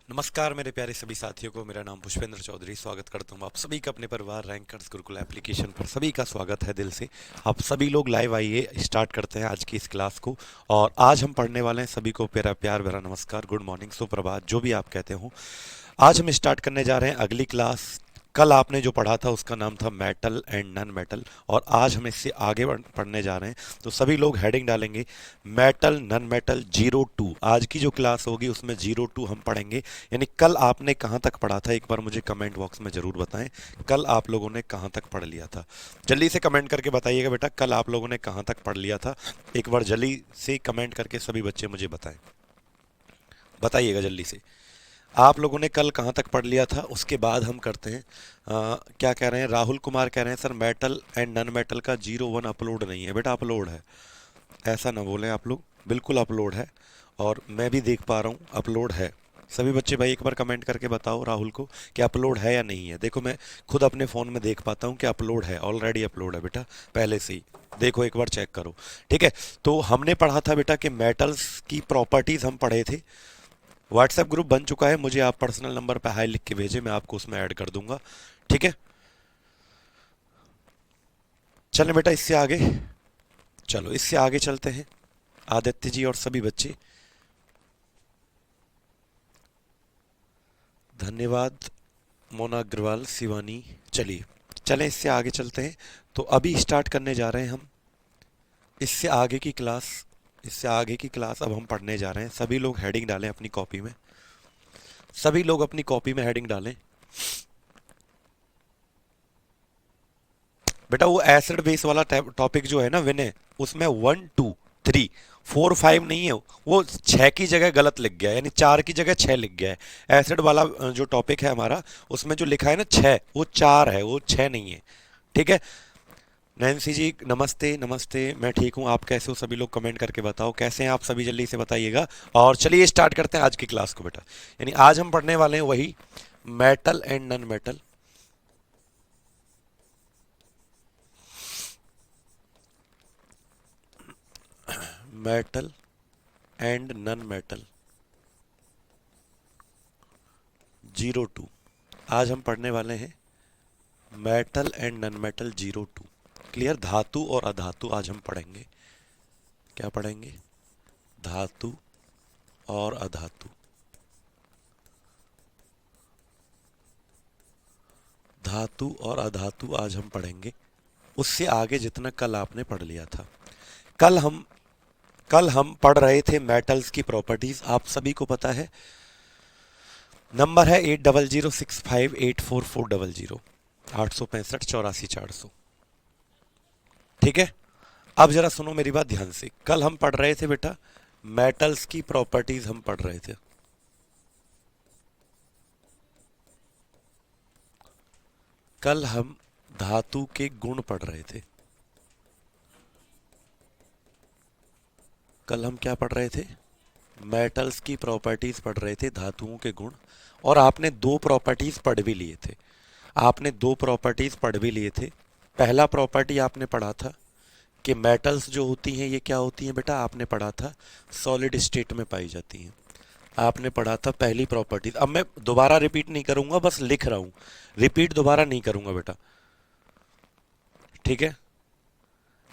नमस्कार मेरे प्यारे सभी साथियों को। मेरा नाम पुष्पेंद्र चौधरी। स्वागत करता हूँ आप सभी का अपने परिवार रैंकर्स गुरुकुल एप्लीकेशन पर। सभी का स्वागत है दिल से। आप सभी लोग लाइव आइए, स्टार्ट करते हैं आज की इस क्लास को। और आज हम पढ़ने वाले हैं, सभी को प्यारा प्यार भरा नमस्कार, गुड मॉर्निंग, सुप्रभात, जो भी आप कहते हो। आज हम स्टार्ट करने जा रहे हैं अगली क्लास। कल आपने जो पढ़ा था उसका नाम था मेटल एंड नॉन मेटल, और आज हम इससे आगे पढ़ने जा रहे हैं। तो सभी लोग हेडिंग डालेंगे मेटल नॉन मेटल 02। आज की जो क्लास होगी उसमें 02 हम पढ़ेंगे। यानी कल आपने कहाँ तक पढ़ा था, एक बार मुझे कमेंट बॉक्स में ज़रूर बताएं। कल आप लोगों ने कहाँ तक पढ़ लिया था, जल्दी से कमेंट करके बताइएगा बेटा। कल आप लोगों ने कहाँ तक पढ़ लिया था, एक बार जल्दी से कमेंट करके सभी बच्चे मुझे बताएं। बताइएगा जल्दी से आप लोगों ने कल कहाँ तक पढ़ लिया था। उसके बाद हम करते हैं क्या कह रहे हैं। राहुल कुमार कह रहे हैं sir metal and non metal का 01 अपलोड नहीं है। बेटा अपलोड है, ऐसा ना बोलें आप लोग, बिल्कुल अपलोड है। और मैं भी देख पा रहा हूँ अपलोड है। सभी बच्चे भाई एक बार कमेंट करके बताओ राहुल को कि अपलोड है या नहीं है। देखो मैं खुद अपने फ़ोन में देख पाता हूँ कि अपलोड है, ऑलरेडी अपलोड है बेटा, पहले से ही। देखो एक बार चेक करो, ठीक है। तो हमने पढ़ा था बेटा कि मेटल्स की प्रॉपर्टीज़ हम पढ़े थे। व्हाट्सएप ग्रुप बन चुका है, मुझे आप पर्सनल नंबर पे हाई लिख के भेजें, मैं आपको उसमें ऐड कर दूंगा, ठीक है। चलें बेटा इससे आगे, चलो इससे आगे चलते हैं। आदित्य जी और सभी बच्चे धन्यवाद। मोना अग्रवाल, शिवानी। चलिए चलें इससे आगे चलते हैं। तो अभी स्टार्ट करने जा रहे हैं हम इससे आगे की क्लास। इससे आगे की क्लास अब हम पढ़ने जा रहे हैं। सभी लोग हेडिंग डालें अपनी कॉपी में, सभी लोग अपनी कॉपी में हेडिंग डालें। बेटा वो एसिड बेस वाला टॉपिक जो है ना विनय, उसमें 1 2 3 4 5 नहीं है, वो 6 की जगह गलत लिख गया है, यानी 4 की जगह 6 लिख गया है। एसिड वाला जो टॉपिक है हमारा, उसमें जो लिखा है ना 6, वो 4 है, वो 6 नहीं है, ठीक है। नैन्सी जी नमस्ते। नमस्ते, मैं ठीक हूँ, आप कैसे हो? सभी लोग कमेंट करके बताओ कैसे हैं आप सभी, जल्दी से बताइएगा। और चलिए स्टार्ट करते हैं आज की क्लास को बेटा। यानी आज हम पढ़ने वाले हैं वही metal and non metal. Metal and non metal 02। आज हम पढ़ने वाले हैं metal and non metal 02। Clear? धातु और अधातु आज हम पढ़ेंगे। क्या पढ़ेंगे? धातु और अधातु। धातु और अधातु आज हम पढ़ेंगे। उससे आगे जितना कल आपने पढ़ लिया था। कल हम कल हम पढ़ रहे थे मेटल्स की प्रॉपर्टीज, आप सभी को पता है। नंबर है 8006584400, 865 84 400, ठीक है। अब जरा सुनो मेरी बात ध्यान से। कल हम पढ़ रहे थे बेटा मेटल्स की प्रॉपर्टीज हम पढ़ रहे थे। कल हम धातु के गुण पढ़ रहे थे। कल हम क्या पढ़ रहे थे? मेटल्स की प्रॉपर्टीज पढ़ रहे थे, धातुओं के गुण। और आपने दो प्रॉपर्टीज पढ़ भी लिए थे। आपने दो प्रॉपर्टीज पढ़ भी लिए थे। पहला प्रॉपर्टी आपने पढ़ा था कि मेटल्स जो होती हैं ये क्या होती हैं बेटा, आपने पढ़ा था सॉलिड स्टेट में पाई जाती हैं। आपने पढ़ा था पहली प्रॉपर्टी। अब मैं दोबारा रिपीट नहीं करूंगा, बस लिख रहा हूं, रिपीट दोबारा नहीं करूंगा बेटा, ठीक है।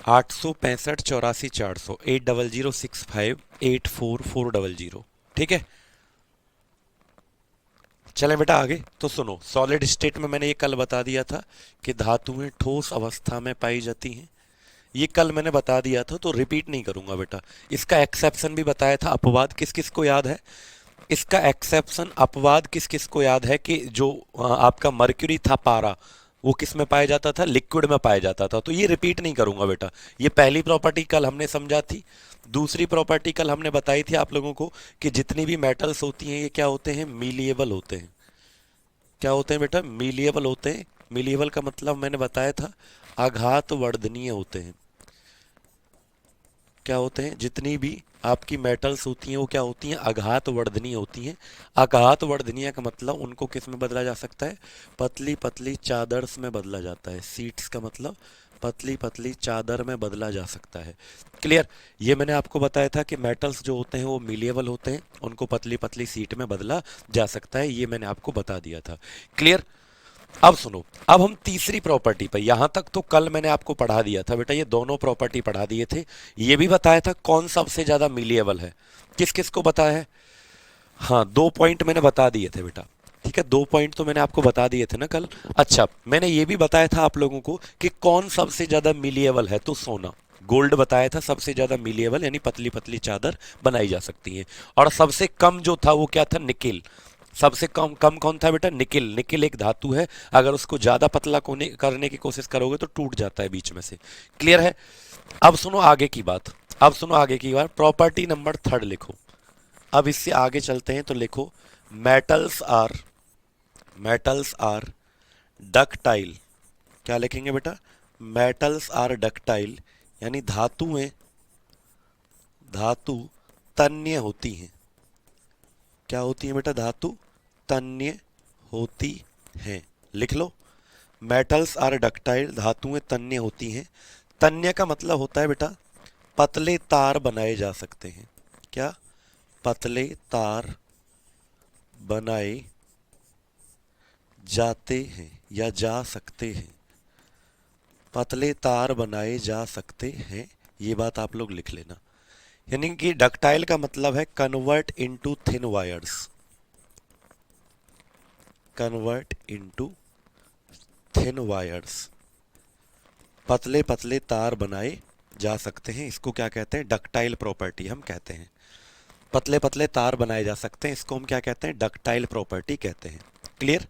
865 84 400, 8006584400, ठीक है। चलें बेटा आगे। तो सुनो, सॉलिड स्टेट में मैंने ये कल बता दिया था कि धातुएं ठोस अवस्था में पाई जाती हैं। ये कल मैंने बता दिया था, तो रिपीट नहीं करूंगा बेटा। इसका एक्सेप्शन भी बताया था, अपवाद किस किस को याद है? इसका एक्सेप्शन अपवाद किस किस को याद है कि जो आपका मर्क्यूरी था पारा, वो किस में पाया जाता था? लिक्विड में पाया जाता था। तो ये रिपीट नहीं करूंगा बेटा। ये पहली प्रॉपर्टी कल हमने समझा थी। दूसरी प्रॉपर्टी कल हमने बताई थी आप लोगों को कि जितनी भी मेटल्स होती हैं ये क्या होते हैं? मीलिएबल होते हैं। क्या होते हैं बेटा? मीलिएबल होते हैं। मीलिएबल का मतलब मैंने बताया था आघात वर्धनीय होते हैं। क्या होते हैं? जितनी भी आपकी मेटल्स होती हैं वो क्या होती हैं? आघात वर्धनीय होती हैं। आघात वर्धनीय का मतलब उनको किस में बदला जा सकता है? पतली पतली चादर्स में बदला जाता है। सीट्स का मतलब पतली पतली चादर में बदला जा सकता है। क्लियर। ये मैंने आपको बताया था कि मेटल्स जो होते हैं वो मिलिएबल होते हैं, उनको पतली पतली सीट में बदला जा सकता है, ये मैंने आपको बता दिया था। क्लियर। अब सुनो, अब हम तीसरी प्रॉपर्टी पर, यहां तक तो कल मैंने आपको पढ़ा दिया था बेटा, ये दोनों प्रॉपर्टी पढ़ा दिए थे, ये भी बताया था कौन सबसे ज्यादा मिलिएबल है, किस किस को बताया है। हाँ, 2 पॉइंट मैंने बता दिए थे बेटा, ठीक है, 2 पॉइंट तो मैंने आपको बता दिए थे ना कल। अच्छा, मैंने ये भी बताया था आप लोगों को कि कौन सबसे ज्यादा मिलिएबल है, तो सोना, गोल्ड बताया था सबसे ज्यादा मिलिएबल, यानी पतली पतली चादर बनाई जा सकती है। और सबसे कम जो था वो क्या था, निकिल। सबसे कम कम कौन था बेटा, निकिल। निकिल एक धातु है, अगर उसको ज्यादा पतला करने की कोशिश करोगे तो टूट जाता है बीच में से। क्लियर है। अब सुनो आगे की बात, अब सुनो आगे की बात, प्रॉपर्टी नंबर 3 लिखो। अब इससे आगे चलते हैं तो लिखो, मेटल्स आर डक्टाइल। क्या लिखेंगे बेटा, मेटल्स आर डक्टाइल, यानी धातु तन्य होती हैं। क्या होती है बेटा, धातु तन्य होती हैं। लिख लो, मेटल्स आर डक्टाइल, धातुएं तन्य होती हैं। तन्य का मतलब होता है बेटा पतले तार बनाए जा सकते हैं। क्या, पतले तार बनाए जाते हैं या जा सकते हैं, पतले तार बनाए जा सकते हैं, ये बात आप लोग लिख लेना। यानी कि डक्टाइल का मतलब है convert into thin wires, convert into thin wires, पतले पतले तार बनाए जा सकते हैं, इसको क्या कहते हैं, डक्टाइल प्रॉपर्टी हम कहते हैं। पतले पतले तार बनाए जा सकते हैं, इसको हम क्या कहते हैं, डक्टाइल प्रॉपर्टी कहते हैं। क्लियर।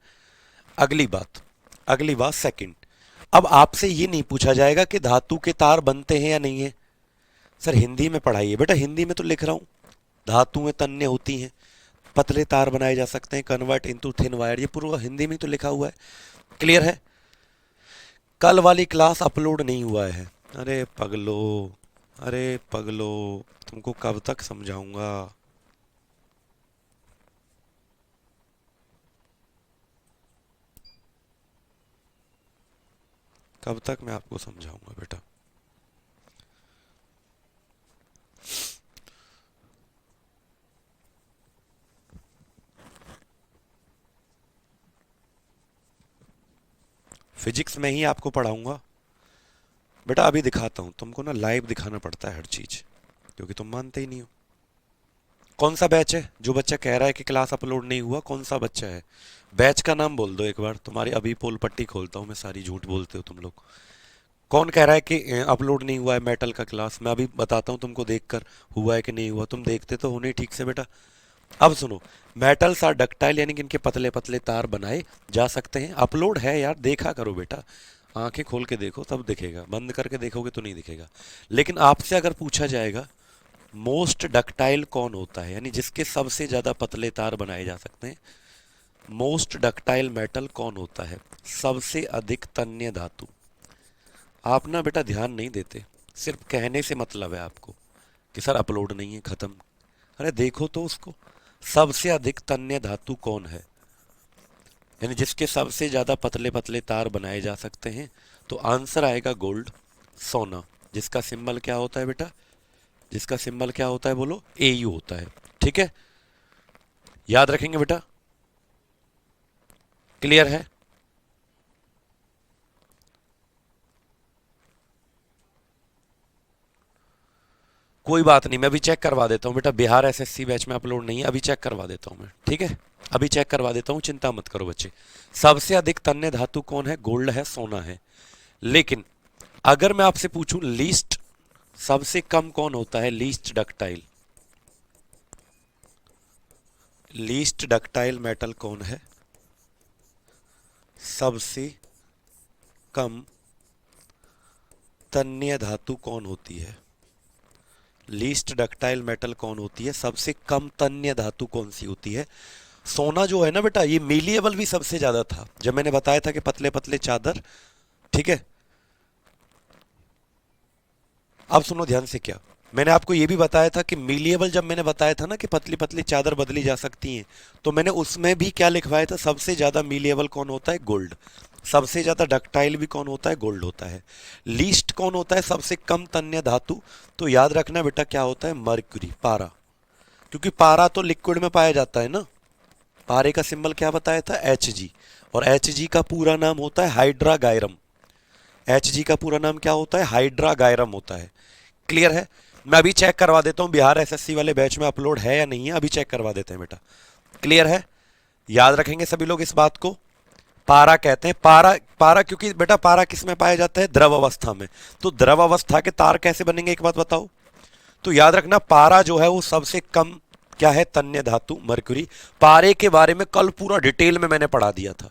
अगली बात सेकंड, अब आपसे ये नहीं पूछा जाएगा कि धातु के तार बनते हैं या नहीं है। सर हिंदी में पढ़ाइए बेटा, हिंदी में तो लिख रहा हूं, धातुएं तन्य होती हैं, पतले तार बनाए जा सकते हैं, कन्वर्ट इनटू थिन वायर, ये पूरा हिंदी में तो लिखा हुआ है। क्लियर है। कल वाली क्लास अपलोड नहीं हुआ है। अरे पगलो, अरे पगलो, तुमको कब तक समझाऊंगा। कब तक मैं आपको समझाऊंगा बेटा। फिजिक्स में ही आपको पढ़ाऊंगा बेटा। अभी दिखाता हूं तुमको ना, लाइव दिखाना पड़ता है हर चीज, क्योंकि तुम मानते ही नहीं हो। कौन सा बैच है जो बच्चा कह रहा है कि क्लास अपलोड नहीं हुआ, कौन सा बच्चा है, बैच का नाम बोल दो एक बार। तुम्हारी अभी पोल पट्टी खोलता हूं मैं, सारी झूठ बोलते हो तुम लोग। कौन कह रहा है कि अपलोड नहीं हुआ है मेटल का क्लास, मैं अभी बताता हूं तुमको देखकर हुआ है कि नहीं हुआ, तुम देखते तो होने ठीक से बेटा। अब सुनो, मेटल्स आर डक्टाइल, यानी कि इनके पतले पतले तार बनाए जा सकते हैं। अपलोड है यार, देखा करो बेटा, आंखें खोल के देखो तब दिखेगा, बंद करके देखोगे तो नहीं दिखेगा। लेकिन आपसे अगर पूछा जाएगा मोस्ट डक्टाइल कौन होता है, यानी जिसके सबसे ज्यादा पतले तार बनाए जा सकते हैं, मोस्ट डक्टाइल मेटल कौन होता है, सबसे अधिक तन्य धातु। आप ना बेटा ध्यान नहीं देते, सिर्फ कहने से मतलब है आपको कि सर अपलोड नहीं है, खत्म। अरे देखो तो उसको, सबसे अधिक तन्य धातु कौन है, यानी जिसके सबसे ज्यादा पतले पतले तार बनाए जा सकते हैं, तो आंसर आएगा गोल्ड, सोना, जिसका सिंबल क्या होता है बेटा, जिसका सिंबल क्या होता है बोलो, एयू होता है। ठीक है, याद रखेंगे बेटा। क्लियर है। कोई बात नहीं, मैं अभी चेक करवा देता हूँ बेटा, बिहार एसएससी बैच में अपलोड नहीं है, अभी चेक करवा देता हूँ मैं, ठीक है, अभी चेक करवा देता हूँ, चिंता मत करो बच्चे। सबसे अधिक तन्य धातु कौन है, गोल्ड है, सोना है। लेकिन अगर मैं आपसे पूछूं लीस्ट, सबसे कम कौन होता है, least ductile, least ductile metal कौन है, सबसे कम तन्य धातु कौन होती है, लीस्ट डक्टाइल मेटल कौन होती है, सबसे कम तन्य धातु कौन सी होती है। सोना जो है ना बेटा, ये मिलिएबल भी सबसे ज्यादा था, जब मैंने बताया था कि पतले पतले चादर, ठीक है। अब सुनो ध्यान से, क्या मैंने आपको ये भी बताया था कि मिलिएबल, जब मैंने बताया था ना कि पतली पतली चादर बदली जा सकती हैं, तो मैंने उसमें भी क्या लिखवाया था, सबसे ज्यादा मिलिएबल कौन होता है, गोल्ड। सबसे ज्यादा डक्टाइल भी कौन होता है? गोल्ड होता है। लीस्ट कौन होता है? सबसे कम तन्य धातु। तो याद रखना बेटा क्या होता है? मर्क्यूरी, पारा। क्योंकि पारा तो लिक्विड में पाया जाता है ना। पारे का सिंबल क्या बताया था? Hg। और Hg का पूरा नाम होता है हाइड्रागायरम। Hg का पूरा नाम क्या होता है? हाइड्रागायरम होता है। क्लियर है? मैं अभी चेक करवा देता हूं बिहार एसएससी वाले बैच में अपलोड है या नहीं है, अभी चेक करवा देते हैं बेटा। क्लियर है? याद रखेंगे सभी लोग इस बात को। पारा कहते हैं, पारा पारा क्योंकि बेटा पारा किस में पाया जाता है? द्रव अवस्था में। तो द्रव अवस्था के तार कैसे बनेंगे एक बात बताओ। तो याद रखना पारा जो है वो सबसे कम क्या है? तन्य धातु मरक्यूरी। पारे के बारे में कल पूरा डिटेल में मैंने पढ़ा दिया था।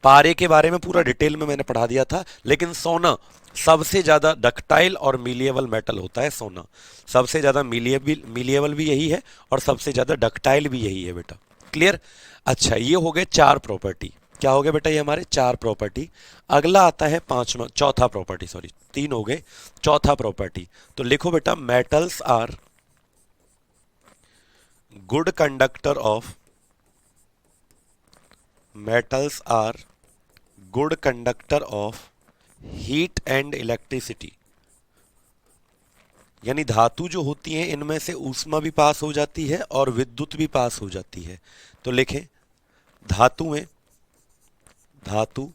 पारे के बारे में पूरा डिटेल में मैंने पढ़ा दिया था। लेकिन सोना सबसे ज्यादा डक्टाइल और मिलिएबल मेटल होता है। सोना सबसे ज्यादा मिलिएबल भी यही है और सबसे ज्यादा डक्टाइल भी यही है बेटा। क्लियर? अच्छा, ये हो गए 4 प्रॉपर्टी। क्या हो गए बेटा? ये हमारे 4 प्रॉपर्टी। अगला आता है चौथा प्रॉपर्टी, सॉरी 3 हो गए, चौथा प्रॉपर्टी। तो लिखो बेटा, metals are good conductor of metals are good conductor of heat and electricity। यानी धातु जो होती हैं इनमें से ऊष्मा भी पास हो जाती है और विद्युत भी पास हो जाती है। तो लिखें, धातु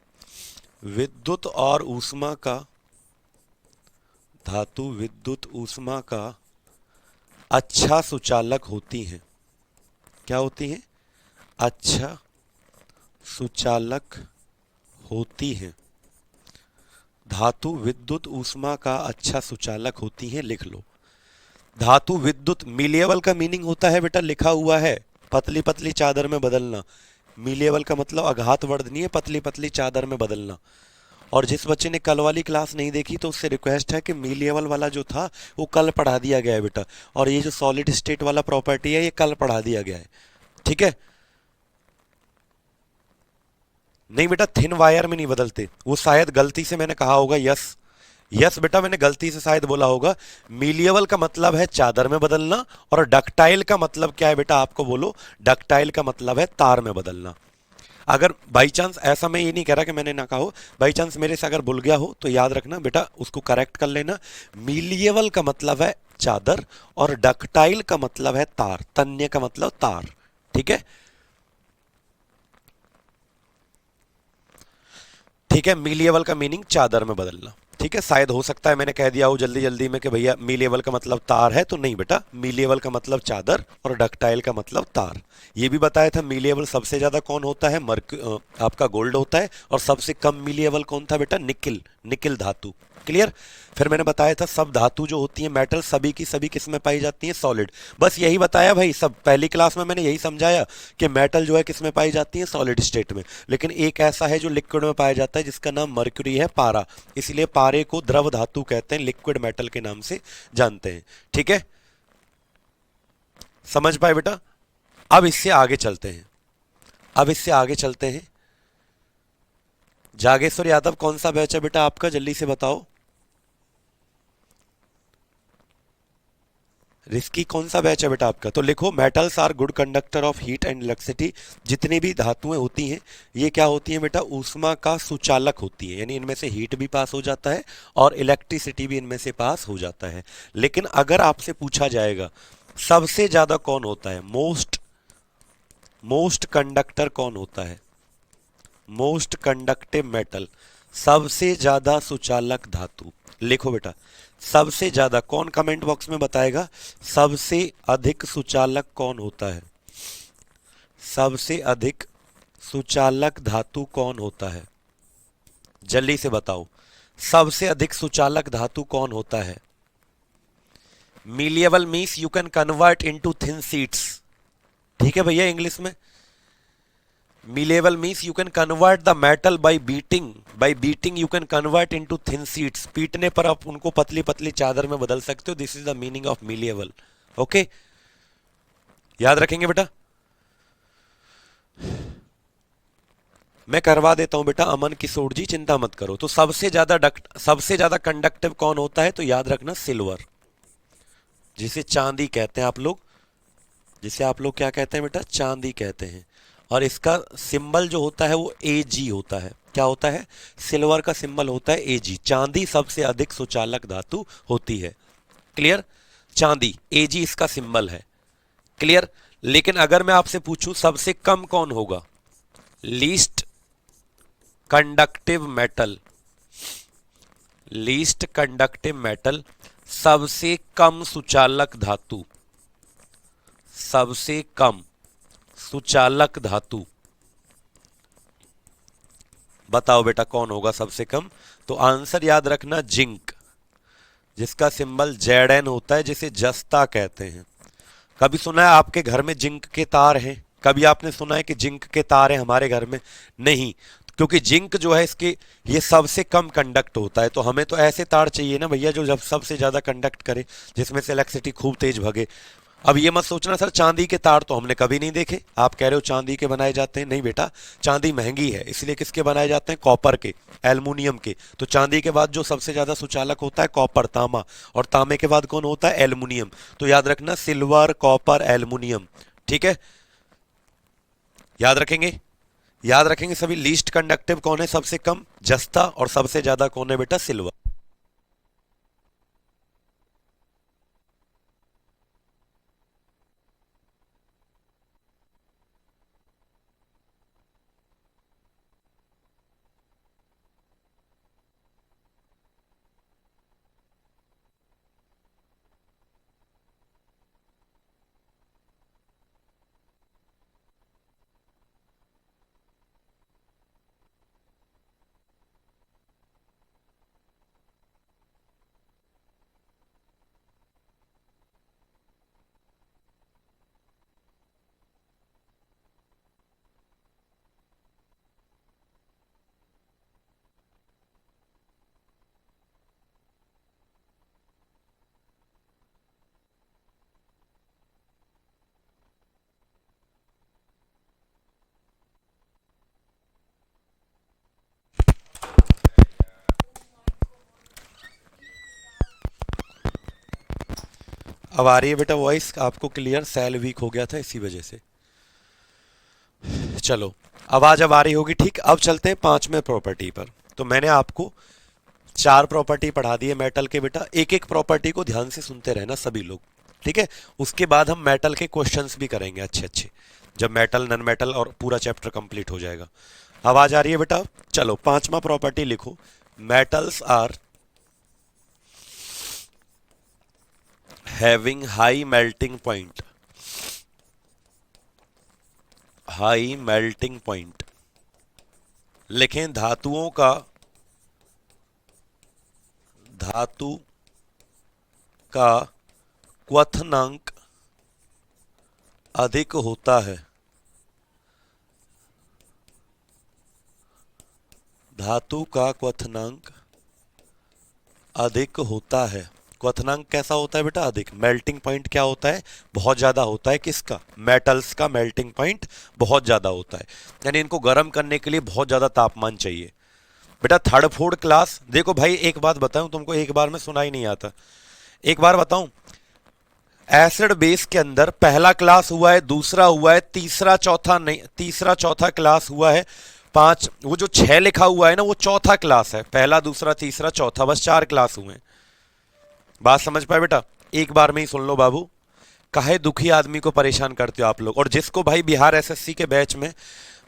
विद्युत और ऊष्मा का, धातु विद्युत ऊष्मा का अच्छा सुचालक होती हैं। क्या होती हैं? अच्छा सुचालक होती हैं। धातु विद्युत ऊष्मा का अच्छा सुचालक होती हैं। लिख लो, धातु विद्युत। मिलिएबल का मीनिंग होता है बेटा, लिखा हुआ है, पतली पतली चादर में बदलना। मिलिएबल का मतलब आघात वर्धनीय पतली पतली चादर में बदलना। और जिस बच्चे ने कल वाली क्लास नहीं देखी तो उससे रिक्वेस्ट है कि मिलिएबल वाला जो था वो कल पढ़ा दिया गया है बेटा, और ये जो सॉलिड स्टेट वाला प्रॉपर्टी है ये कल पढ़ा दिया गया है। ठीक है? नहीं बेटा, थिन वायर में नहीं बदलते, वो शायद गलती से मैंने कहा होगा। यस यस बेटा, मैंने गलती से शायद बोला होगा। मिलिएबल का मतलब है चादर में बदलना, और डक्टाइल का मतलब क्या है बेटा? आपको बोलो, डक्टाइल का मतलब है तार में बदलना। अगर बाई चांस, ऐसा मैं ये नहीं कह रहा कि मैंने ना कहा हो, बाई चांस मेरे से अगर भूल गया हो तो याद रखना बेटा, उसको करेक्ट कर लेना। मिलिएबल का मतलब है चादर और डक्टाइल का मतलब है तार, तन्य का मतलब तार। ठीक है? ठीक है, मिलिएबल का मीनिंग चादर में बदलना। ठीक है? शायद हो सकता है मैंने कह दिया हो जल्दी जल्दी में कि भैया मिलिएबल का मतलब तार है, तो नहीं बेटा, मिलिएबल का मतलब चादर और डक्टाइल का मतलब तार। ये भी बताया था मिलिएबल सबसे ज्यादा कौन होता है? आपका गोल्ड होता है। और सबसे कम मिलिएबल कौन था बेटा? निकिल, निकिल धातु। क्लियर? फिर मैंने बताया था सब धातु जो होती है मेटल सभी की सभी किस में पाई जाती है? सॉलिड। बस यही बताया भाई, सब पहली क्लास में मैंने यही समझाया कि मेटल जो है किस में पाई जाती है? सॉलिड स्टेट में। लेकिन एक ऐसा है जो लिक्विड में पाया जाता है जिसका नाम मर्क्यूरी है, पारा। इसलिए पारे को द्रव धातु कहते हैं, लिक्विड मेटल के नाम से जानते हैं। ठीक है? समझ पाए बेटा? अब इससे आगे चलते हैं, अब इससे आगे चलते हैं। जागेश्वर यादव कौन सा बैच है बेटा आपका? जल्दी से बताओ। रिस्की कौन सा बैच है बेटा आपका? तो लिखो, metals are good conductor of heat and electricity. जितनी भी धातुएं होती हैं ये क्या होती हैं बेटा? ऊष्मा का सुचालक होती है। यानी इनमें से हीट भी पास हो जाता है और इलेक्ट्रिसिटी भी इनमें से पास हो जाता है। लेकिन अगर आपसे पूछा जाएगा सबसे ज्यादा कौन होता है, मोस्ट कंडक्टर कौन होता है, मोस्ट कंडक्टिव मेटल, सबसे ज्यादा सुचालक धातु, लिखो बेटा सबसे ज्यादा कौन? कमेंट बॉक्स में बताएगा सबसे अधिक सुचालक कौन होता है, सबसे अधिक सुचालक धातु कौन होता है? जल्दी से बताओ, सबसे अधिक सुचालक धातु कौन होता है? Malleable means you can convert into thin sheets. ठीक है भैया? इंग्लिश में malleable means you can convert the metal by beating you can convert into thin sheets. पीटने पर आप उनको पतली पतली चादर में बदल सकते हो। This is the meaning of malleable. Okay, याद रखेंगे बेटा? मैं करवा देता हूं बेटा, अमन किशोर जी चिंता मत करो। तो सबसे ज्यादा कंडक्टिव कौन होता है? तो याद रखना सिल्वर, जिसे चांदी कहते हैं आप लोग, जिसे आप लोग क्या कहते हैं बेटा? चांदी कहते हैं। और इसका सिंबल जो होता है वो Ag होता है। क्या होता है, सिल्वर का सिंबल होता है Ag। चांदी सबसे अधिक सुचालक धातु होती है। क्लियर, चांदी Ag इसका सिंबल है। क्लियर, लेकिन अगर मैं आपसे पूछूं सबसे कम कौन होगा, least conductive metal, least conductive metal, सबसे कम सुचालक धातु, सबसे कम सुचालक धातु, बताओ बेटा कौन होगा सबसे कम। तो आंसर याद रखना, जिंक, जिसका सिंबल Zn होता है, जिसे जस्ता कहते हैं। कभी सुना है आपके घर में जिंक के तार हैं? कभी आपने सुना है कि जिंक के तार हैं हमारे घर में? नहीं, क्योंकि जिंक जो है इसके, ये सबसे कम कंडक्ट होता है। तो हमें तो ऐसे तार चाहिए ना भैया जो जब सबसे ज्यादा कंडक्ट करे, जिसमें से इलेक्ट्रिसिटी खूब तेज भगे। अब ये मत सोचना सर चांदी के तार तो हमने कभी नहीं देखे, आप कह रहे हो चांदी के बनाए जाते हैं। नहीं बेटा, चांदी महंगी है, इसलिए किसके बनाए जाते हैं, कॉपर के, एल्युमिनियम के। तो चांदी के बाद जो सबसे ज्यादा सुचालक होता है कॉपर, तांबा, और तांबे के बाद कौन होता है, एल्युमिनियम। तो याद रखना, सिल्वर, कॉपर, एल्युमिनियम। ठीक है, याद रखेंगे, याद रखेंगे सभी। लीस्ट कंडक्टिव कौन है, सबसे कम, जस्ता, और सबसे ज्यादा कौन है बेटा, सिल्वर। अब आ रही है बेटा वॉइस आपको क्लियर? सेल वीक हो गया था इसी वजह से। चलो, आवाज अब आ रही होगी, ठीक। अब चलते हैं पांचवें प्रॉपर्टी पर। तो मैंने आपको चार प्रॉपर्टी पढ़ा दी है मेटल के बेटा, एक एक प्रॉपर्टी को ध्यान से सुनते रहना सभी लोग, ठीक है। उसके बाद हम मेटल के क्वेश्चंस भी करेंगे अच्छे अच्छे, जब मेटल, नॉन मेटल और पूरा चैप्टर कंप्लीट हो जाएगा। आवाज आ रही है बेटा? चलो, पांचवा प्रॉपर्टी लिखो, metals are having high melting point, high melting point. लिखें, धातुओं का, धातु का क्वथनांक अधिक होता है, धातु का क्वथनांक अधिक होता है। क्वथनांक कैसा होता है बेटा? अधिक। मेल्टिंग पॉइंट क्या होता है? बहुत ज्यादा होता है। किसका? मेटल्स का मेल्टिंग पॉइंट बहुत ज्यादा होता है, यानी इनको गर्म करने के लिए बहुत ज्यादा तापमान चाहिए। बेटा थर्ड फोर्थ क्लास, देखो भाई एक बात बताऊं तुमको, एक बार में सुनाई नहीं आता, एक बार बताऊं। एसिड बेस के अंदर पहला क्लास हुआ है, दूसरा हुआ है, तीसरा चौथा नहीं, तीसरा चौथा क्लास हुआ है, पांच, वो जो 6 लिखा हुआ है ना वो चौथा क्लास है। पहला, दूसरा, तीसरा, चौथा, बस 4 क्लास हुए हैं। बात समझ पाए बेटा? एक बार में ही सुन लो बाबू, काहे दुखी आदमी को परेशान करते हो आप लोग। और जिसको भाई बिहार एसएससी के बैच में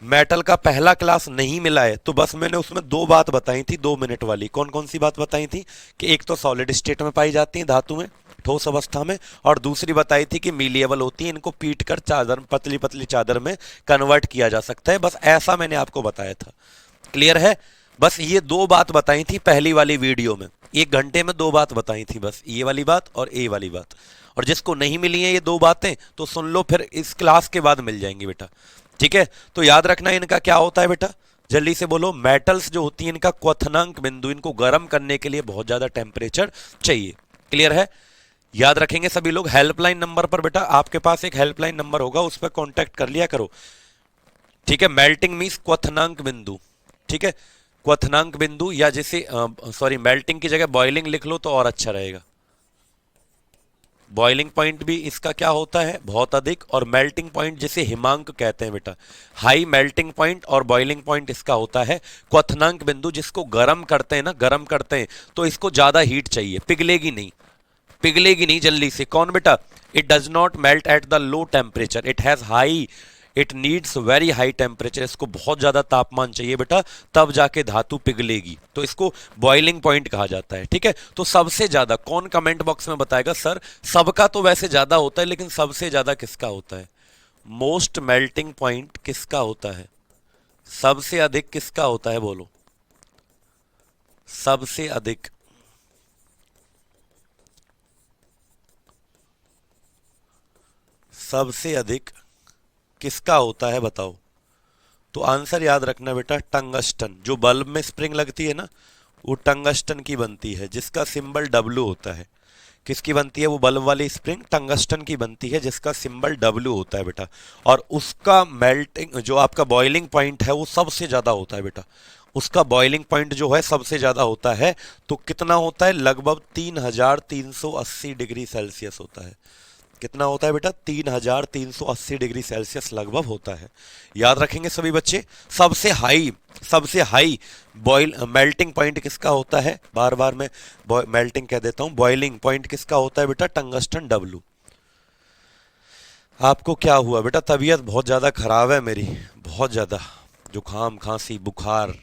मेटल का पहला क्लास नहीं मिला है, तो बस मैंने उसमें दो बात बताई थी, 2 मिनट वाली। कौन कौन सी बात बताई थी? कि एक तो सॉलिड स्टेट में पाई जाती है धातु में, ठोस अवस्था में, और दूसरी बताई थी कि मीलिएबल होती है, इनको पीट कर चादर, पतली पतली चादर में कन्वर्ट किया जा सकता है। बस ऐसा मैंने आपको बताया था। क्लियर है? बस ये दो बात बताई थी पहली वाली वीडियो में, 1 घंटे में 2 बात बताई थी, बस ये वाली बात और ये वाली बात। और जिसको नहीं मिली है ये 2 बातें तो सुन लो, फिर इस क्लास के बाद मिल जाएंगी बेटा, ठीक है। तो याद रखना इनका क्या होता है बेटा, जल्दी से बोलो। मेटल्स जो होती है इनका क्वथनांक बिंदु, इनको गर्म करने के लिए बहुत ज्यादा टेम्परेचर चाहिए। क्लियर है? याद रखेंगे सभी लोग। हेल्पलाइन नंबर पर बेटा, आपके पास एक हेल्पलाइन नंबर होगा, उस पर कॉन्टैक्ट कर लिया करो, ठीक है। मेल्टिंग मीन्स क्वथनांक बिंदु, ठीक है, क्वथनांक बिंदु, या जैसे सॉरी मेल्टिंग की जगह बॉइलिंग लिख लो तो और अच्छा रहेगा। बॉइलिंग पॉइंट भी इसका क्या होता है, बहुत अधिक। और मेल्टिंग पॉइंट जिसे हिमांक कहते हैं बेटा, हाई मेल्टिंग पॉइंट। और बॉइलिंग पॉइंट इसका होता है क्वथनांक बिंदु, जिसको गर्म करते हैं ना, गर्म करते हैं तो इसको ज्यादा हीट चाहिए, पिघलेगी नहीं, पिघलेगी नहीं जल्दी से। कौन बेटा, it does not melt at the low temperature, it has high, it needs very high temperature, इसको बहुत ज्यादा तापमान चाहिए बेटा, तब जाके धातु पिघलेगी, तो इसको बॉइलिंग पॉइंट कहा जाता है। ठीक है, तो सबसे ज्यादा कौन कमेंट बॉक्स में बताएगा सर, सबका तो वैसे ज्यादा होता है लेकिन सबसे ज्यादा किसका होता है, मोस्ट मेल्टिंग पॉइंट किसका होता है, सबसे अधिक किसका होता है, बोलो सबसे अधिक, सबसे अधिक किसका होता है बताओ। तो आंसर याद रखना बेटा, टंगस्टन। जो बल्ब में स्प्रिंग लगती है ना, वो टंगस्टन की बनती है, जिसका सिंबल डब्ल्यू होता है। किसकी बनती है वो बल्ब वाली स्प्रिंग, टंगस्टन की बनती है, जिसका सिंबल डब्ल्यू होता है बेटा। और उसका मेल्टिंग, जो आपका बॉइलिंग पॉइंट है वो सबसे ज्यादा होता है बेटा, उसका बॉइलिंग पॉइंट जो है सबसे ज्यादा होता है। तो कितना होता है, लगभग 3380 डिग्री सेल्सियस होता है। कितना होता है बेटा, 3380 डिग्री सेल्सियस लगभग होता है। याद रखेंगे सभी बच्चे। सबसे हाई, सबसे हाई बॉइल मेल्टिंग पॉइंट किसका होता है, बार बार मैं मेल्टिंग कह देता हूं, बॉइलिंग पॉइंट किसका होता है बेटा, टंगस्टन डब्लू। आपको क्या हुआ बेटा, तबीयत बहुत ज्यादा खराब है मेरी, बहुत ज्यादा, जुकाम खांसी बुखार,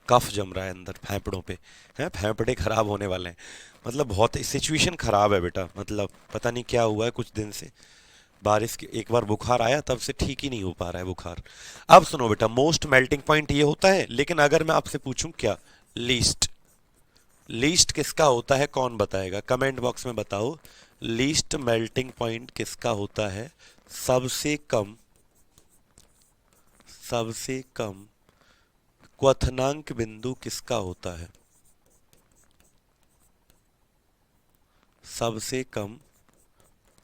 कफ जम रहा है अंदर फेफड़ों पे, हैं फेफड़े खराब होने वाले हैं, मतलब बहुत सिचुएशन खराब है बेटा, मतलब पता नहीं क्या हुआ है कुछ दिन से, बारिश के एक बार बुखार आया तब से ठीक ही नहीं हो पा रहा है बुखार। अब सुनो बेटा, मोस्ट मेल्टिंग पॉइंट ये होता है, लेकिन अगर मैं आपसे पूछूं क्या, लीस्ट, लीस्ट किसका होता है, कौन बताएगा, कमेंट बॉक्स में बताओ। लीस्ट मेल्टिंग पॉइंट किसका होता है, सबसे कम, सबसे कम क्वथनांक बिंदु किसका होता है, सबसे कम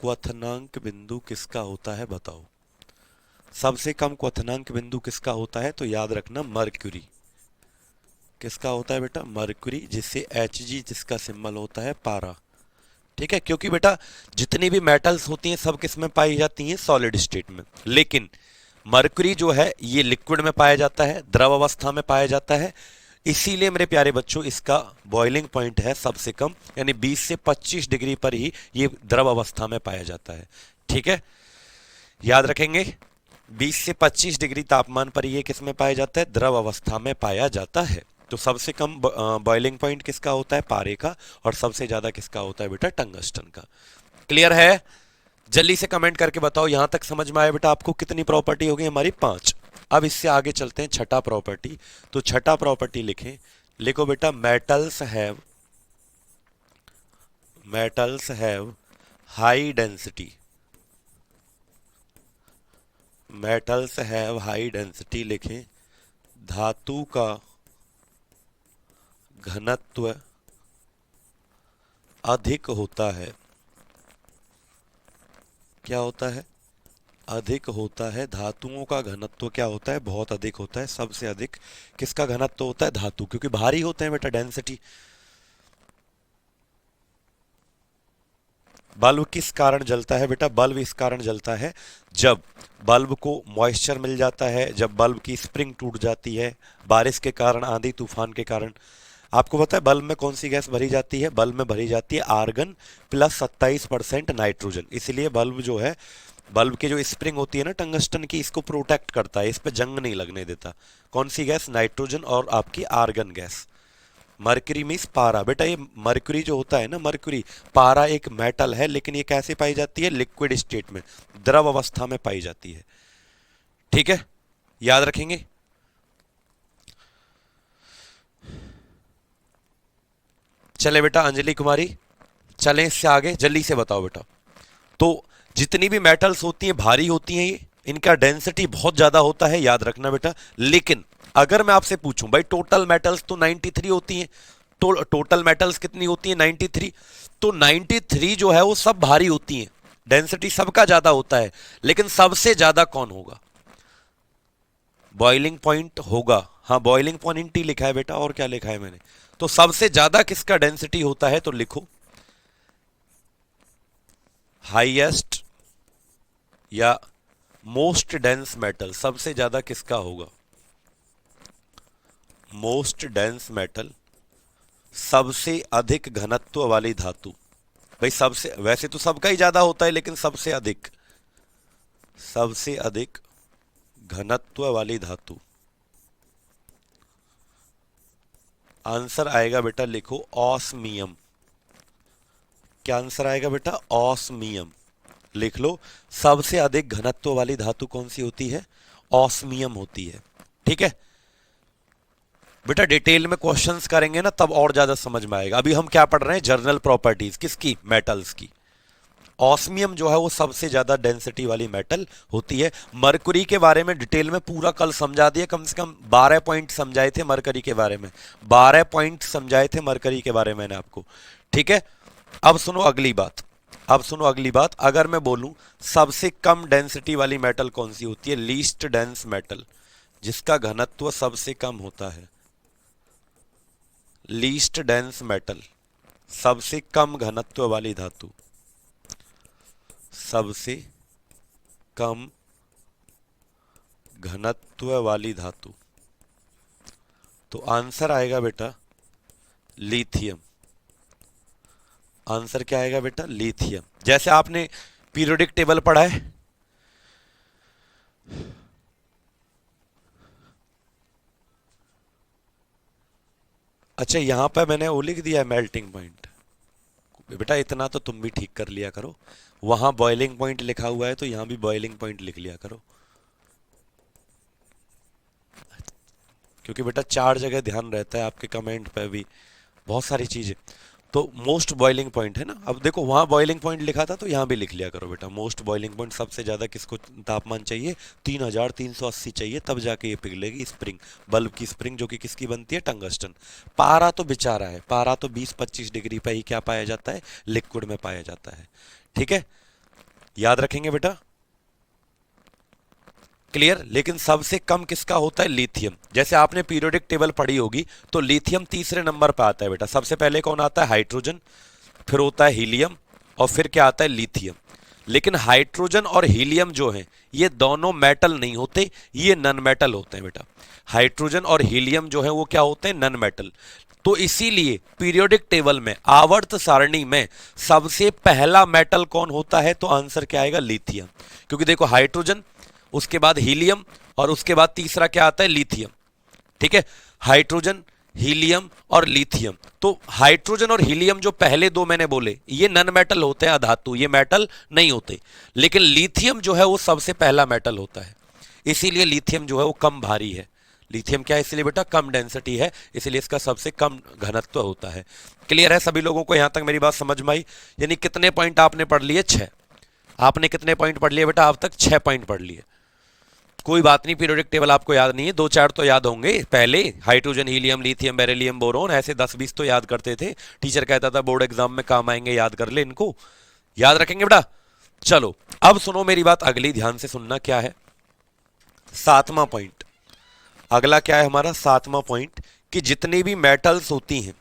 क्वथनांक बिंदु किसका होता है बताओ। सबसे कम क्वथनांक बिंदु किसका होता है, तो याद रखना मर्क्यूरी। किसका होता है बेटा, मर्क्यूरी, जिससे एच जी, जिसका सिंबल होता है पारा। ठीक है, क्योंकि बेटा जितनी भी मेटल्स होती हैं सब किस में पाई जाती हैं, सॉलिड स्टेट में, लेकिन मर्क्यूरी जो है ये लिक्विड में पाया जाता है, द्रव अवस्था में पाया जाता है। इसीलिए मेरे प्यारे बच्चों इसका बॉइलिंग पॉइंट है सबसे कम, यानी 20 से 25 डिग्री पर ही ये द्रव अवस्था में पाया जाता है। ठीक है, याद रखेंगे, 20 से 25 डिग्री तापमान पर ये किस में पाया जाता है, द्रव अवस्था में पाया जाता है। तो सबसे कम बॉइलिंग पॉइंट किसका होता है, पारे का, और सबसे ज्यादा किसका होता है बेटा, टंगस्टन का। क्लियर है, जल्दी से कमेंट करके बताओ, यहां तक समझ में आया बेटा आपको। कितनी प्रॉपर्टी हो गई हमारी, 5। अब इससे आगे चलते हैं छठा प्रॉपर्टी। तो छठा प्रॉपर्टी लिखें, लिखो बेटा, metals have high density, metals have high density लिखें, धातु का घनत्व अधिक होता है। क्या होता है, अधिक होता है, धातुओं का घनत्व क्या होता है, बहुत अधिक होता है। सबसे अधिक किसका घनत्व होता है, धातु, क्योंकि भारी होते हैं बेटा, डेंसिटी। बल्ब किस कारण जलता है बेटा, बल्ब इस कारण जलता है जब बल्ब को मॉइस्चर मिल जाता है, जब बल्ब की स्प्रिंग टूट जाती है, बारिश के कारण, आंधी तूफान के कारण। आपको पता है बल्ब में कौन सी गैस भरी जाती है, बल्ब में भरी जाती है आर्गन प्लस 27% नाइट्रोजन। इसलिए बल्ब जो है, बल्ब की जो स्प्रिंग होती है ना टंगस्टन की, इसको प्रोटेक्ट करता है, इस पे जंग नहीं लगने देता। कौन सी गैस, नाइट्रोजन और आपकी आर्गन गैस। मरकरी मीन्स पारा। बेटा ये मरकरी जो होता है ना, मरकरी पारा एक मेटल है, लेकिन ये कैसे पाई जाती है, लिक्विड स्टेट में, द्रव अवस्था में पाई जाती है। ठीक है, याद रखेंगे। चले बेटा अंजलि कुमारी, चलें इससे आगे, जल्दी से बताओ बेटा। तो जितनी भी मेटल्स होती हैं भारी होती हैं, ये इनका डेंसिटी बहुत ज्यादा होता है, याद रखना बेटा। लेकिन अगर मैं आपसे पूछूं भाई, टोटल मेटल्स तो 93 होती हैं, तो टोटल मेटल्स कितनी होती हैं, 93। तो 93 जो है वो सब भारी होती हैं, डेंसिटी सबका ज्यादा होता है, लेकिन सबसे ज्यादा कौन होगा, बॉइलिंग पॉइंट होगा। हाँ, बॉइलिंग पॉइंट ही लिखा है बेटा, और क्या लिखा है मैंने। तो सबसे ज्यादा किसका डेंसिटी होता है, तो लिखो हाईएस्ट या मोस्ट डेंस मेटल, सबसे ज्यादा किसका होगा? मोस्ट डेंस मेटल, सबसे अधिक घनत्व वाली धातु। भाई सबसे, वैसे तो सबका ही ज्यादा होता है, लेकिन सबसे अधिक, सबसे अधिक घनत्व वाली धातु। आंसर आएगा बेटा, लिखो ऑस्मियम। क्या आंसर आएगा बेटा? ऑस्मियम। लिख लो, सबसे अधिक घनत्व वाली धातु कौन सी होती है? ऑस्मियम होती है। ठीक है बेटा, डिटेल में क्वेश्चंस करेंगे ना तब और ज्यादा समझ में आएगा। अभी हम क्या पढ़ रहे हैं? जर्नल प्रॉपर्टीज किसकी? मेटल्स की। ऑस्मियम जो है वो सबसे ज्यादा डेंसिटी वाली मेटल होती है। मरकरी के बारे में डिटेल में पूरा कल समझा दिया, कम से कम 12 पॉइंट समझाए थे मरकरी के बारे में, 12 पॉइंट समझाए थे मरकरी के बारे में मैंने आपको। ठीक है, अब सुनो अगली बात, अब सुनो अगली बात। अगर मैं बोलूं सबसे कम डेंसिटी वाली मेटल कौन सी होती है? लीस्ट डेंस मेटल, जिसका घनत्व सबसे कम होता है। लीस्ट डेंस मेटल, सबसे कम घनत्व वाली धातु, सबसे कम घनत्व वाली धातु। तो आंसर आएगा बेटा लिथियम। आंसर क्या आएगा बेटा? लिथियम। जैसे आपने पीरियोडिक टेबल पढ़ा है, अच्छा यहां पर मैंने वो लिख दिया है मेल्टिंग पॉइंट। बेटा इतना तो तुम भी ठीक कर लिया करो, वहां बॉइलिंग पॉइंट लिखा हुआ है तो यहां भी बॉइलिंग पॉइंट लिख लिया करो, क्योंकि बेटा 4 जगह ध्यान रहता है आपके कमेंट पे भी, बहुत सारी चीजें। तो मोस्ट बॉइलिंग पॉइंट है ना, अब देखो वहां बॉइलिंग पॉइंट लिखा था तो यहां भी लिख लिया करो बेटा। मोस्ट बॉइलिंग पॉइंट, सबसे ज्यादा किसको तापमान चाहिए? 3380 चाहिए, तब जाके ये पिघलेगी स्प्रिंग, बल्ब की स्प्रिंग, जो कि किसकी बनती है? टंगस्टन। पारा तो बेचारा है, पारा तो 20-25 डिग्री पे ही क्या पाया जाता है? लिक्विड में पाया जाता है। ठीक है, याद रखेंगे बेटा, क्लियर। लेकिन सबसे कम किसका होता है? लिथियम। जैसे आपने पीरियोडिक टेबल पढ़ी होगी तो लिथियम तीसरे नंबर पे आता है बेटा। सबसे पहले कौन आता है? हाइड्रोजन, फिर होता है हीलियम, और फिर क्या आता है? लिथियम। लेकिन हाइड्रोजन और हीलियम जो है ये दोनों मेटल नहीं होते, ये नन मेटल होते हैं बेटा। हाइड्रोजन और हीलियम जो है वो क्या होते हैं? Non metal. तो इसीलिए पीरियोडिक टेबल में, आवर्त सारणी में सबसे पहला मेटल कौन होता है? तो आंसर क्या आएगा? लिथियम। क्योंकि देखो हाइड्रोजन, उसके बाद हीलियम, और उसके बाद तीसरा क्या आता है? लिथियम। ठीक है, हाइड्रोजन, हीलियम और लिथियम। तो हाइड्रोजन और हीलियम जो पहले दो मैंने बोले ये नन मेटल होते हैं, अधातु, ये मेटल नहीं होते। लेकिन लिथियम जो है वो सबसे पहला मेटल होता है, इसीलिए लिथियम जो है वो कम भारी है। लिथियम क्या है? इसलिए बेटा कम डेंसिटी है, इसलिए इसका सबसे कम घनत्व होता है। क्लियर है सभी लोगों को? यहां तक मेरी बात समझ में आई? यानी कितने पॉइंट आपने पढ़ लिए? 6। आपने कितने पॉइंट पढ़ लिए बेटा? अब तक 6 पॉइंट पढ़ लिए। कोई बात नहीं, पीरियोडिक टेबल आपको याद नहीं है, 2-4 तो याद होंगे। पहले hydrogen, helium, lithium, beryllium, boron, ऐसे 10-20 तो याद करते थे। टीचर कहता था बोर्ड एग्जाम में काम आएंगे, याद कर ले इनको, याद रखेंगे बेटा। चलो अब सुनो मेरी बात अगली, ध्यान से सुनना। क्या है? 7वां पॉइंट। अगला क्या है हमारा? 7वां पॉइंट, कि जितनी भी मेटल्स होती हैं,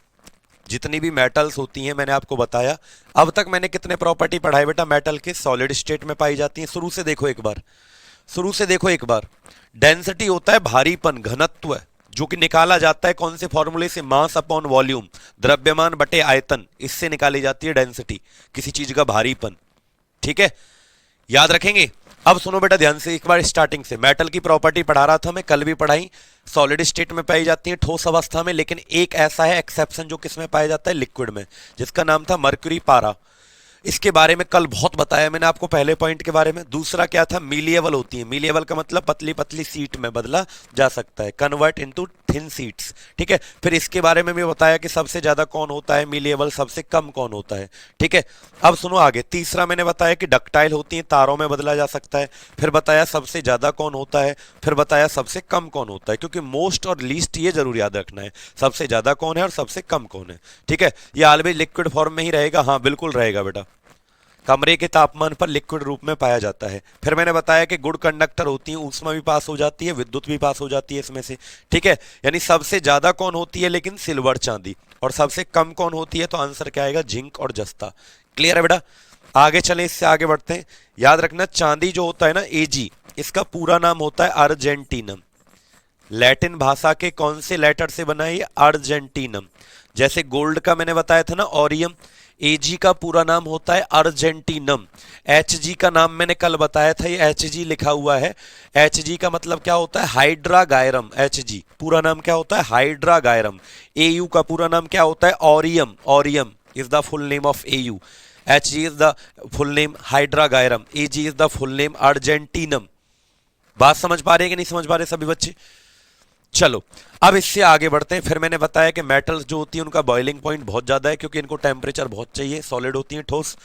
जितनी भी मेटल्स होती हैं, मैंने आपको बताया। अब तक मैंने कितने प्रॉपर्टी पढ़ाए बेटा मेटल के? सॉलिड स्टेट में पाई जाती हैं। शुरू से देखो एक बार, शुरू से देखो एक बार। डेंसिटी होता है भारीपन, घनत्व, जो कि निकाला जाता है कौन से फॉर्मूले से? मास अपॉन वॉल्यूम, द्रव्यमान बटे आयतन, इससे निकाली जाती है डेंसिटी, किसी चीज का भारीपन। ठीक है, याद रखेंगे। अब सुनो बेटा ध्यान से, एक बार स्टार्टिंग से। मेटल की प्रॉपर्टी पढ़ा रहा था मैं, कल भी पढ़ाई। सॉलिड स्टेट में पाई जाती है, ठोस अवस्था में, लेकिन एक ऐसा है एक्सेप्शन जो किसमें पाया जाता है? लिक्विड में, जिसका नाम था मर्क्यूरी पारा। इसके बारे में कल बहुत बताया मैंने आपको, पहले पॉइंट के बारे में। दूसरा क्या था? मीलिएबल होती है। मीलिएबल का मतलब पतली पतली सीट में बदला जा सकता है, कन्वर्ट इनटू थिन सीट्स। ठीक है, फिर इसके बारे में भी बताया कि सबसे ज्यादा कौन होता है मीलिएबल, सबसे कम कौन होता है। ठीक है, अब सुनो आगे। तीसरा मैंने बताया कि डक्टाइल होती है, तारों में बदला जा सकता है। फिर बताया सबसे ज्यादा कौन होता है, फिर बताया सबसे कम कौन होता है, क्योंकि मोस्ट और लीस्ट ये जरूर याद रखना है, सबसे ज्यादा कौन है और सबसे कम कौन है। ठीक है, ये ऑलवेज लिक्विड फॉर्म में ही रहेगा। हाँ बिल्कुल रहेगा बेटा, कमरे के तापमान पर लिक्विड रूप में पाया जाता है। फिर मैंने बताया कि गुड कंडक्टर होती है, ऊष्मा भी पास हो जाती है, विद्युत भी पास हो जाती है इसमें से। ठीक है, यानी सबसे ज्यादा कौन होती है लेकिन सिल्वर चांदी, और सबसे कम कौन होती है? तो आंसर क्या आएगा? जिंक और जस्ता। क्लियर है बेटा? आगे चले, इससे आगे बढ़ते हैं। याद रखना चांदी जो होता है ना एजी, इसका पूरा नाम होता है अर्जेंटीनम। लैटिन भाषा के कौन से लेटर से बना है ये? अर्जेंटीनम। जैसे गोल्ड का मैंने बताया था ना ऑरियम, एजी का पूरा नाम होता है अर्जेंटीनम। एचजी का नाम मैंने कल बताया था, ये एचजी लिखा हुआ है। एचजी का मतलब क्या होता है? हाइड्रागायरम। एचजी पूरा नाम क्या होता है? हाइड्रागायरम। एयू का पूरा नाम क्या होता है? Aurum. Aurum is the full name of AU. HG is the full name hydrargyrum. AG is the full name argentinum. बात समझ पा रहे हैं कि नहीं समझ पा रहे सभी बच्चे? चलो अब इससे आगे बढ़ते हैं। फिर मैंने बताया कि मेटल्स जो होती है उनका बॉइलिंग पॉइंट बहुत ज्यादा है, क्योंकि इनको टेम्परेचर बहुत चाहिए, सॉलिड होती है, ठोस।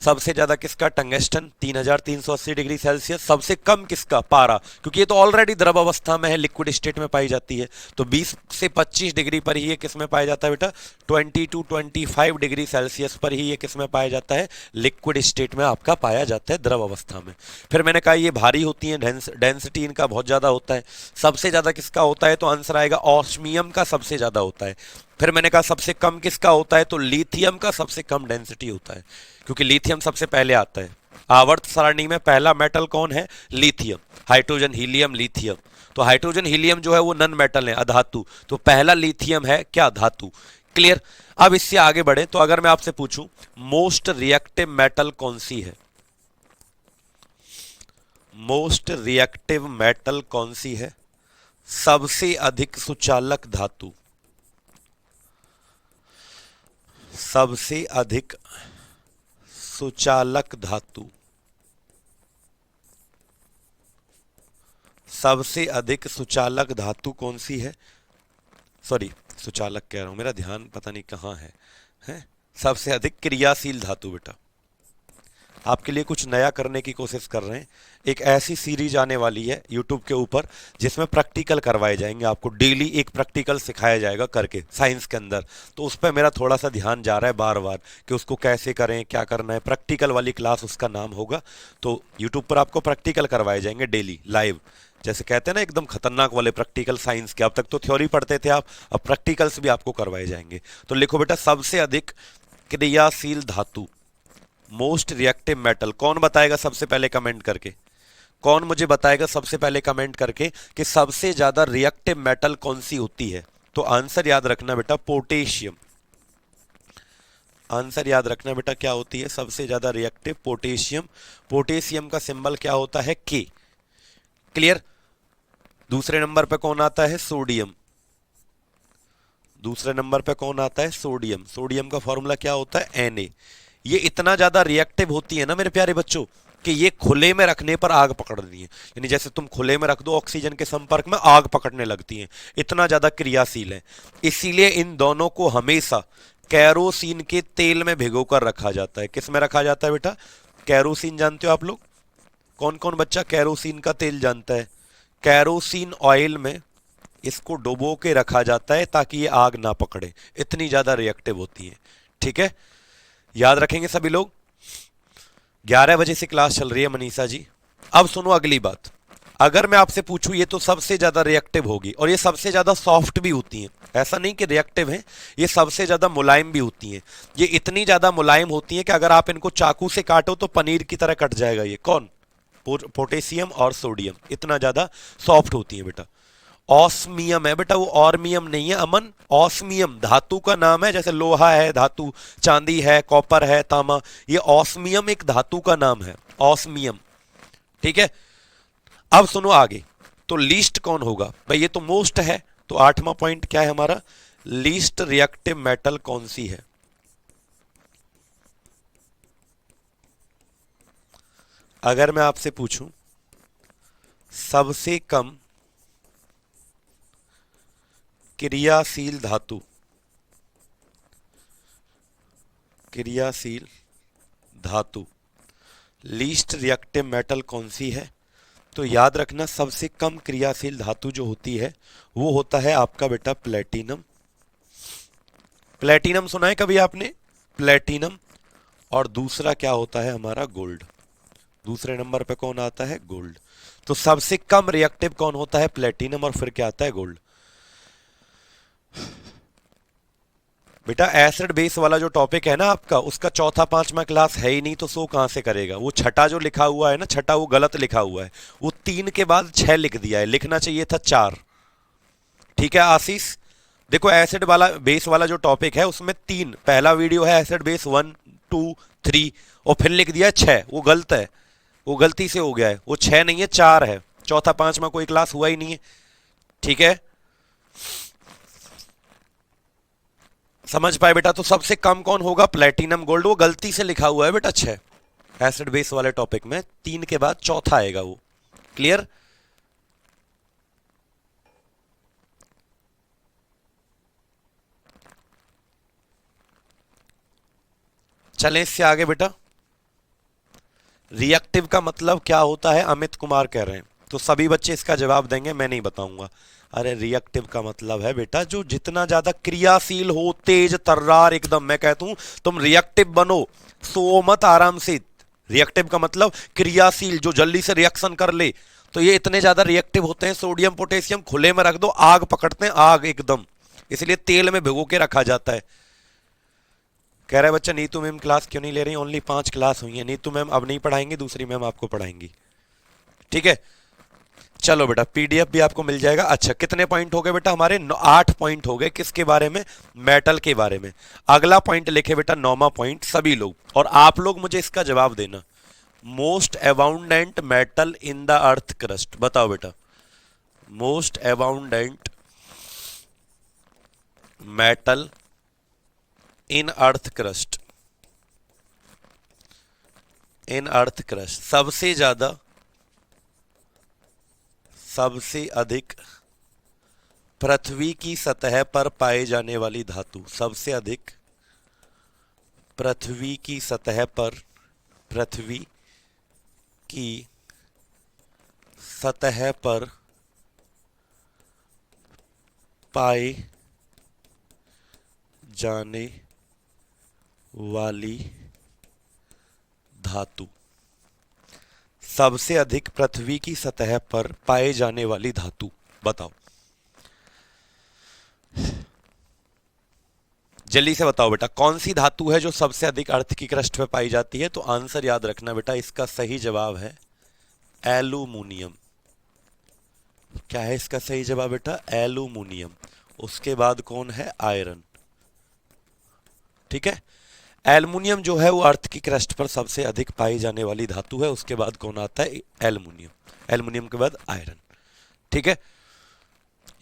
सबसे ज्यादा किसका? Tungsten 3380 degree Celsius. सबसे कम किसका? पारा, क्योंकि ये तो ऑलरेडी द्रव अवस्था में है, लिक्विड स्टेट में पाई जाती है। तो 20 से 25 डिग्री पर ही ये किस में पाया जाता है बेटा? 20 to 25 डिग्री सेल्सियस पर ही ये किस में पाया जाता है? लिक्विड स्टेट में आपका पाया जाता है, द्रव अवस्था में। फिर मैंने कहा ये भारी होती है, डेंसिटी इनका बहुत ज्यादा होता है। सबसे ज्यादा किसका होता है? तो आंसर आएगा ऑस्मियम का सबसे ज्यादा होता है। फिर मैंने कहा सबसे कम किसका होता है? तो लिथियम का सबसे कम डेंसिटी होता है, क्योंकि लिथियम सबसे पहले आता है। आवर्त सारणी में पहला मेटल कौन है? लिथियम। Hydrogen, helium, lithium. तो हाइड्रोजन हीलियम जो है वो नन मेटल है, अधातु। तो पहला लिथियम है क्या? धातु। क्लियर? अब इससे आगे बढ़े तो अगर मैं आपसे पूछूं मोस्ट रिएक्टिव मेटल कौन सी है? मोस्ट रिएक्टिव मेटल कौन सी है? सबसे अधिक सुचालक धातु। सबसे अधिक सुचालक धातु। सबसे अधिक सुचालक धातु कौन सी है? सॉरी, सुचालक कह रहा हूं, मेरा ध्यान पता नहीं कहां है, हैं? सबसे अधिक क्रियाशील धातु बेटा। आपके लिए कुछ नया करने की कोशिश कर रहे हैं। एक ऐसी सीरीज आने वाली है यूट्यूब के ऊपर जिसमें प्रैक्टिकल करवाए जाएंगे, आपको डेली एक प्रैक्टिकल सिखाया जाएगा करके साइंस के अंदर। तो उस पर मेरा थोड़ा सा ध्यान जा रहा है बार बार कि उसको कैसे करें, क्या करना है। प्रैक्टिकल वाली क्लास उसका नाम होगा। तो यूट्यूब पर आपको प्रैक्टिकल करवाए जाएंगे डेली लाइव, जैसे कहते हैं ना एकदम खतरनाक वाले प्रैक्टिकल साइंस के। अब तक तो थ्योरी पढ़ते थे आप, अब प्रैक्टिकल्स भी आपको करवाए जाएंगे। तो लिखो बेटा सबसे अधिक क्रियाशील धातु, मोस्ट रिएक्टिव मेटल। कौन बताएगा सबसे पहले कमेंट करके? कौन मुझे बताएगा सबसे पहले कमेंट करके कि सबसे ज्यादा रिएक्टिव मेटल कौन सी होती है? तो आंसर याद रखना बेटा, पोटेशियम। आंसर याद रखना बेटा, क्या होती है सबसे ज्यादा रिएक्टिव? पोटेशियम। पोटेशियम का सिंबल क्या होता है? के। क्लियर? दूसरे नंबर पे कौन आता है? सोडियम। दूसरे नंबर पे कौन आता है? सोडियम। सोडियम का फॉर्मूला क्या होता है? Na। ये इतना ज्यादा रिएक्टिव होती है ना मेरे प्यारे बच्चों कि ये खुले में रखने पर आग पकड़ती है। यानी जैसे तुम खुले में रख दो ऑक्सीजन के संपर्क में, आग पकड़ने लगती है, इतना ज्यादा क्रियाशील है। इसीलिए इन दोनों को हमेशा कैरोसिन के तेल में भिगोकर रखा जाता है। किस में रखा जाता है बेटा? कैरोसिन जानते हो आप लोग? कौन कौन बच्चा कैरोसिन का तेल जानता है? कैरोसिन ऑयल में इसको डुबो के रखा जाता है ताकि ये आग ना पकड़े, इतनी ज्यादा रिएक्टिव होती है। ठीक है, याद रखेंगे सभी लोग। 11 बजे से क्लास चल रही है मनीषा जी। अब सुनो अगली बात। अगर मैं आपसे पूछूं ये तो सबसे ज्यादा रिएक्टिव होगी और ये सबसे ज्यादा सॉफ्ट भी होती हैं, ऐसा नहीं कि रिएक्टिव है, ये सबसे ज्यादा मुलायम भी होती हैं। ये इतनी ज्यादा मुलायम होती हैं कि अगर आप इनको चाकू से काटो तो पनीर की तरह कट जाएगा। ये कौन? पोटेशियम और सोडियम इतना ज्यादा सॉफ्ट होती है बेटा। ऑस्मियम है बेटा, वो ऑर्मियम नहीं है अमन। ऑस्मियम धातु का नाम है, जैसे लोहा है धातु, चांदी है, कॉपर है, तांबा। ये ऑस्मियम एक धातु का नाम है, ऑस्मियम। ठीक है, अब सुनो आगे। तो लीस्ट कौन होगा भाई? ये तो मोस्ट है, तो 8वां पॉइंट क्या है हमारा? लीस्ट रिएक्टिव मेटल कौन सी है? अगर मैं आपसे पूछूं सबसे कम क्रियाशील धातु, क्रियाशील धातु, लीस्ट रिएक्टिव मेटल कौन सी है? तो याद रखना सबसे कम क्रियाशील धातु जो होती है वो होता है आपका बेटा प्लेटिनम। प्लेटिनम सुना है कभी आपने? प्लेटिनम। और दूसरा क्या होता है हमारा? गोल्ड। दूसरे नंबर पे कौन आता है? गोल्ड। तो सबसे कम रिएक्टिव कौन होता है? प्लेटिनम। और फिर क्या आता है? गोल्ड। बेटा एसिड बेस वाला जो टॉपिक है ना आपका, उसका चौथा पांचवा क्लास है ही नहीं, तो 100 कहां से करेगा। वो छठा जो लिखा हुआ है ना, छठा वो गलत लिखा हुआ है, वो 3 के बाद 6 लिख दिया है, लिखना चाहिए था 4। ठीक है आशीष, देखो एसिड वाला बेस वाला जो टॉपिक है उसमें 3, पहला वीडियो है एसिड बेस 1 2 3, और फिर लिख दिया है 6, वो गलत है, वो गलती से हो गया है, वो 6 नहीं है 4 है, चौथा पांचवा कोई क्लास हुआ ही नहीं है। ठीक है, समझ पाए बेटा। तो सबसे कम कौन होगा, प्लेटिनम गोल्ड, वो गलती से लिखा हुआ है बेटा 6, एसिड बेस वाले टॉपिक में 3 के बाद चौथा आएगा वो। क्लियर, चलें इससे आगे बेटा। रिएक्टिव का मतलब क्या होता है, अमित कुमार कह रहे हैं, तो सभी बच्चे इसका जवाब देंगे, मैं नहीं बताऊंगा। अरे रिएक्टिव का मतलब है बेटा जो जितना ज्यादा क्रियाशील हो, तेज तर्रार एकदम, मैं कहता हूं तुम रिएक्टिव बनो, सो मत आराम से। रिएक्टिव का मतलब क्रियाशील, जो जल्दी से रिएक्शन कर ले, तो ये इतने ज्यादा रिएक्टिव होते हैं, सोडियम पोटेशियम खुले में रख दो आग पकड़ते हैं, आग एकदम, इसलिए तेल में भिगो के रखा जाता है। कह रहा है बच्चा नीतू मैम क्लास क्यों नहीं ले रही, ओनली 5 क्लास हुई है। नीतू मैम अब नहीं पढ़ाएंगी, दूसरी मैम आपको पढ़ाएंगी। ठीक है, चलो बेटा पीडीएफ भी आपको मिल जाएगा। अच्छा कितने पॉइंट हो गए बेटा हमारे, 8 पॉइंट हो गए, किसके बारे में, मेटल के बारे में। अगला पॉइंट लिखे बेटा 9वां पॉइंट सभी लोग, और आप लोग मुझे इसका जवाब देना। Most abundant metal in the earth crust, बताओ बेटा। मोस्ट अबाउंडेंट मेटल इन अर्थ क्रस्ट, इन अर्थ क्रस्ट, सबसे अधिक पृथ्वी की सतह पर पाए जाने वाली धातु, सबसे अधिक पृथ्वी की सतह पर, पृथ्वी की सतह पर पाए जाने वाली धातु, सबसे अधिक पृथ्वी की सतह पर पाए जाने वाली धातु, बताओ जल्दी से बताओ बेटा, कौन सी धातु है जो सबसे अधिक अर्थ की क्रस्ट पे पाई जाती है। तो आंसर याद रखना बेटा, इसका सही जवाब है एल्यूमिनियम। क्या है इसका सही जवाब बेटा, एल्यूमिनियम। उसके बाद कौन है, आयरन। ठीक है, एल्युमिनियम जो है वो अर्थ की क्रस्ट पर सबसे अधिक पाई जाने वाली धातु है। उसके बाद कौन आता है, एल्युमिनियम। एल्युमिनियम के बाद आयरन। ठीक है,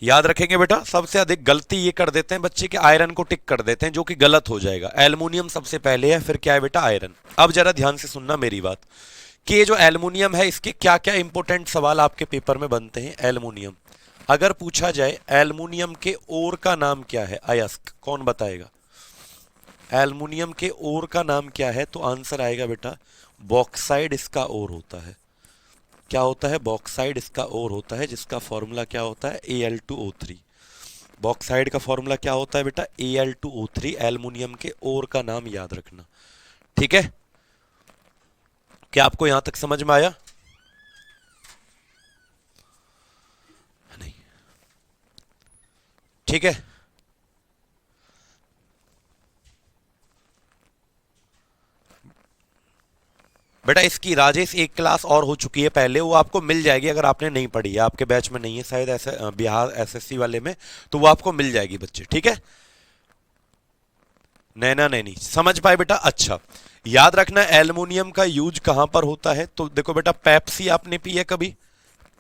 याद रखेंगे बेटा। सबसे अधिक गलती ये कर देते हैं बच्चे के, आयरन को टिक कर देते हैं, जो कि गलत हो जाएगा। एल्युमिनियम सबसे पहले है, फिर क्या है बेटा, आयरन। अब जरा ध्यान से सुनना मेरी बात, कि ये जो एल्युमिनियम है इसके क्या क्या इंपॉर्टेंट सवाल आपके पेपर में बनते हैं। एल्युमिनियम अगर पूछा जाए एल्युमिनियम के ओर का नाम क्या है, अयस्क, कौन बताएगा। एल्युमिनियम के ओर का नाम क्या है, तो आंसर आएगा बेटा बॉक्साइड, इसका ओर होता है। क्या होता है, बॉक्साइड इसका ओर होता है, जिसका फॉर्मूला क्या होता है, Al2O3। बॉक्साइड का फॉर्मूला क्या होता है बेटा, Al2O3। एल्युमिनियम के ओर का नाम याद रखना। ठीक है, क्या आपको यहां तक समझ में आया, नहीं, ठीक है। बेटा इसकी राजेश एक क्लास और हो चुकी है पहले, वो आपको मिल जाएगी अगर आपने नहीं पढ़ी है, आपके बैच में नहीं है शायद, ऐसे बिहार एसएससी वाले में, तो वो आपको मिल जाएगी बच्चे। ठीक है, नैना नैनी समझ पाए बेटा। अच्छा याद रखना एल्युमिनियम का यूज कहां पर होता है, तो देखो बेटा पेप्सी आपने पी है कभी,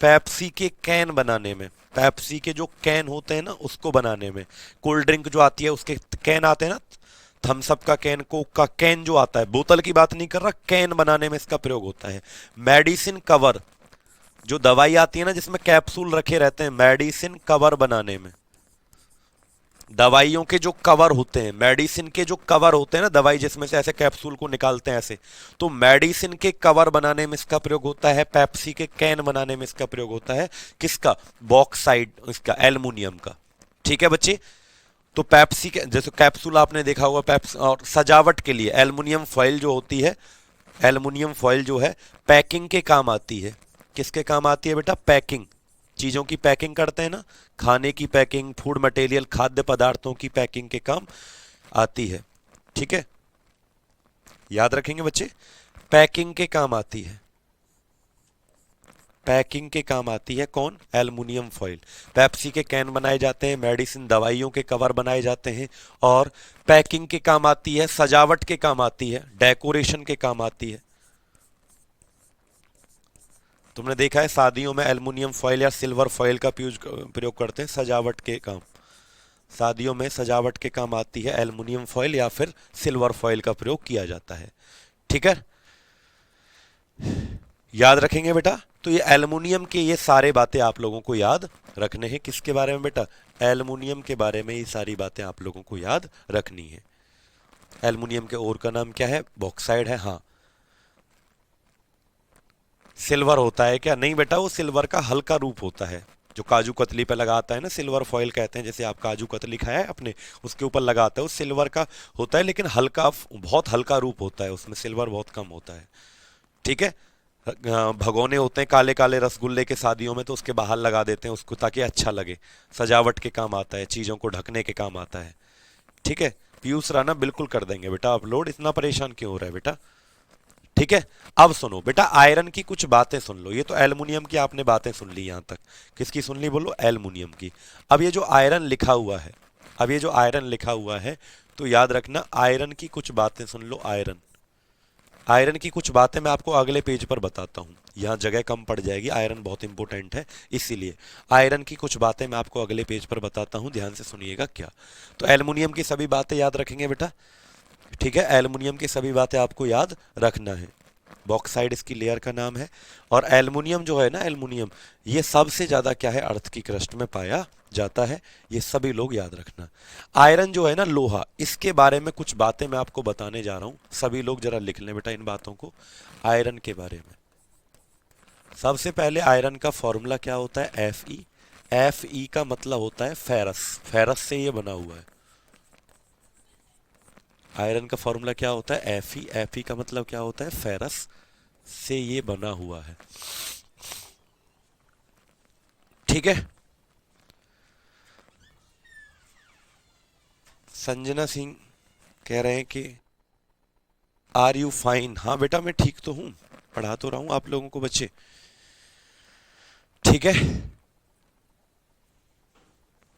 पेप्सी के कैन बनाने में, पेप्सी के जो कैन होते हैं ना उसको बनाने में, कोल्ड ड्रिंक जो आती है उसके कैन आते हैं ना, थम्सअप का कैन, कोक का कैन जो आता है, बोतल की बात नहीं कर रहा, कैन बनाने में इसका प्रयोग होता है। मेडिसिन कवर, जो दवाई आती है ना जिसमें कैप्सूल रखे रहते हैं, मेडिसिन कवर बनाने में, दवाइयों के जो कवर होते हैं, मेडिसिन के जो कवर होते हैं ना, दवाई जिसमें से ऐसे कैप्सूल को निकालते हैं ऐसे, तो मेडिसिन के कवर बनाने में इसका प्रयोग होता है। पेप्सी के कैन बनाने में इसका प्रयोग होता है, किसका, बॉक्साइड, इसका एल्युमिनियम का। ठीक है बच्चे, तो पेप्सी के जैसे कैप्सूल आपने देखा होगा, पेप्स, और सजावट के लिए एल्युमिनियम फॉइल जो होती है, एल्युमिनियम फॉइल जो है पैकिंग के काम आती है। किसके काम आती है बेटा, पैकिंग, चीजों की पैकिंग करते हैं ना, खाने की पैकिंग, फूड मटेरियल, खाद्य पदार्थों की पैकिंग के काम आती है। ठीक है, याद रखेंगे बच्चे, पैकिंग के काम आती है। पैकिंग के काम आती है कौन? Aluminium foil. पेप्सी के कैन बनाए जाते हैं, मेडिसिन दवाइयों के कवर बनाए जाते हैं, और पैकिंग के काम आती है, सजावट के काम आती है, डेकोरेशन के काम आती है। तुमने देखा है शादियों में एल्युमिनियम फॉइल या सिल्वर फॉइल का प्रयोग करते हैं सजावट के काम। शादियों में सजावट के काम आती है एल्युमिनियम फॉइल या फिर सिल्वर फॉइल का प्रयोग किया जाता है। ठीक है, याद रखेंगे बेटा। तो ये एल्युमिनियम के ये सारे बातें आप लोगों को याद रखने हैं। किसके बारे में बेटा? एल्युमिनियम के बारे में ये सारी बातें आप लोगों को याद रखनी है। एल्युमिनियम के और का नाम क्या है? बॉक्साइड है। हाँ, सिल्वर होता है क्या? नहीं बेटा, वो सिल्वर का हल्का रूप होता है, जो काजू कतली पे लगाता है ना, सिल्वर फॉइल कहते हैं। जैसे आप काजू कतली खाया है अपने, उसके ऊपर लगाता है, वो सिल्वर का होता है, लेकिन हल्का, बहुत हल्का रूप होता है, उसमें सिल्वर बहुत कम होता है। ठीक है, भगोने होते हैं काले काले रसगुल्ले के शादियों में, तो उसके बाहर लगा देते हैं उसको ताकि अच्छा लगे। सजावट के काम आता है, चीज़ों को ढकने के काम आता है। ठीक है, पीयूष राणा बिल्कुल कर देंगे बेटा अपलोड, इतना परेशान क्यों हो रहा है बेटा? ठीक है, अब सुनो बेटा, आयरन की कुछ बातें सुन लो। ये तो एल्युमिनियम की आपने बातें सुन ली यहां तक। किसकी सुन ली बोलो? एल्युमिनियम की। अब ये जो आयरन लिखा हुआ है, अब ये जो आयरन लिखा हुआ है, तो याद रखना आयरन की कुछ बातें सुन लो। आयरन, आयरन की कुछ बातें मैं आपको अगले पेज पर बताता हूँ, यहाँ जगह कम पड़ जाएगी, आयरन बहुत इंपॉर्टेंट है इसीलिए। आयरन की कुछ बातें मैं आपको अगले पेज पर बताता हूँ, ध्यान से सुनिएगा क्या। तो एल्युमिनियम की सभी बातें याद रखेंगे बेटा। ठीक है, एल्युमिनियम की सभी बातें आपको याद रखना है। बॉक्साइड इसकी लेयर का नाम है। और एल्युमिनियम जो है ना, एल्युमिनियम, ये सबसे ज्यादा क्या है? अर्थ की क्रस्ट में पाया जाता है। ये सभी लोग याद रखना। आयरन जो है ना, लोहा, इसके बारे में कुछ बातें मैं आपको बताने जा रहा हूं, सभी लोग जरा लिख लें बेटा इन बातों को। आयरन के बारे में सबसे पहले आयरन का फॉर्मूला क्या होता है? F E. एफ ई का मतलब होता है फेरस। फेरस से ये बना हुआ है। आयरन का फॉर्मूला क्या होता है? F E. एफ ई का मतलब क्या होता है? फेरस से ये बना हुआ है। ठीक है, संजना सिंह कह रहे हैं कि आर यू फाइन? हाँ बेटा, मैं ठीक तो हूँ, पढ़ा तो रहा हूँ आप लोगों को बच्चे। ठीक है,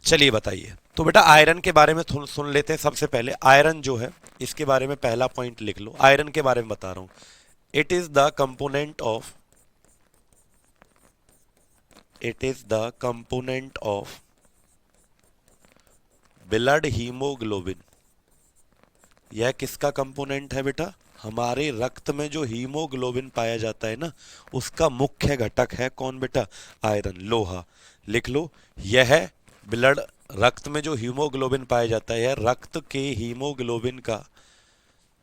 चलिए बताइए। तो बेटा आयरन के बारे में सुन लेते हैं। सबसे पहले आयरन जो है, इसके बारे में पहला पॉइंट लिख लो। आयरन के बारे में बता रहा हूं, it is the component of, it is the component of blood haemoglobin. यह किसका कंपोनेंट है बेटा? हमारे रक्त में जो हीमोग्लोबिन पाया जाता है ना, उसका मुख्य घटक है कौन बेटा? आयरन, लोहा। लिख लो, यह ब्लड, रक्त में जो हीमोग्लोबिन पाया जाता है, यह रक्त के हीमोग्लोबिन का,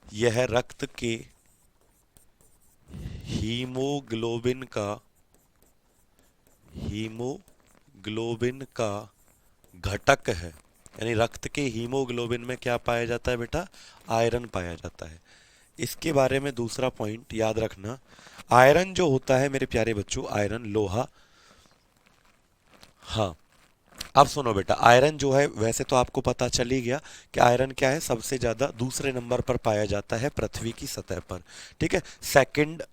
यह रक्त के हीमोग्लोबिन का, हीमोग्लोबिन का घटक है। यानी रक्त के हीमोग्लोबिन में क्या पाया जाता है बेटा? आयरन पाया जाता है। इसके बारे में दूसरा पॉइंट याद रखना, आयरन जो होता है मेरे प्यारे बच्चों, आयरन, लोहा। हाँ, अब सुनो बेटा, आयरन जो है, वैसे तो आपको पता चल ही गया कि आयरन क्या है, सबसे ज्यादा दूसरे नंबर पर पाया जाता है पृथ्वी की सतह पर। ठीक है, second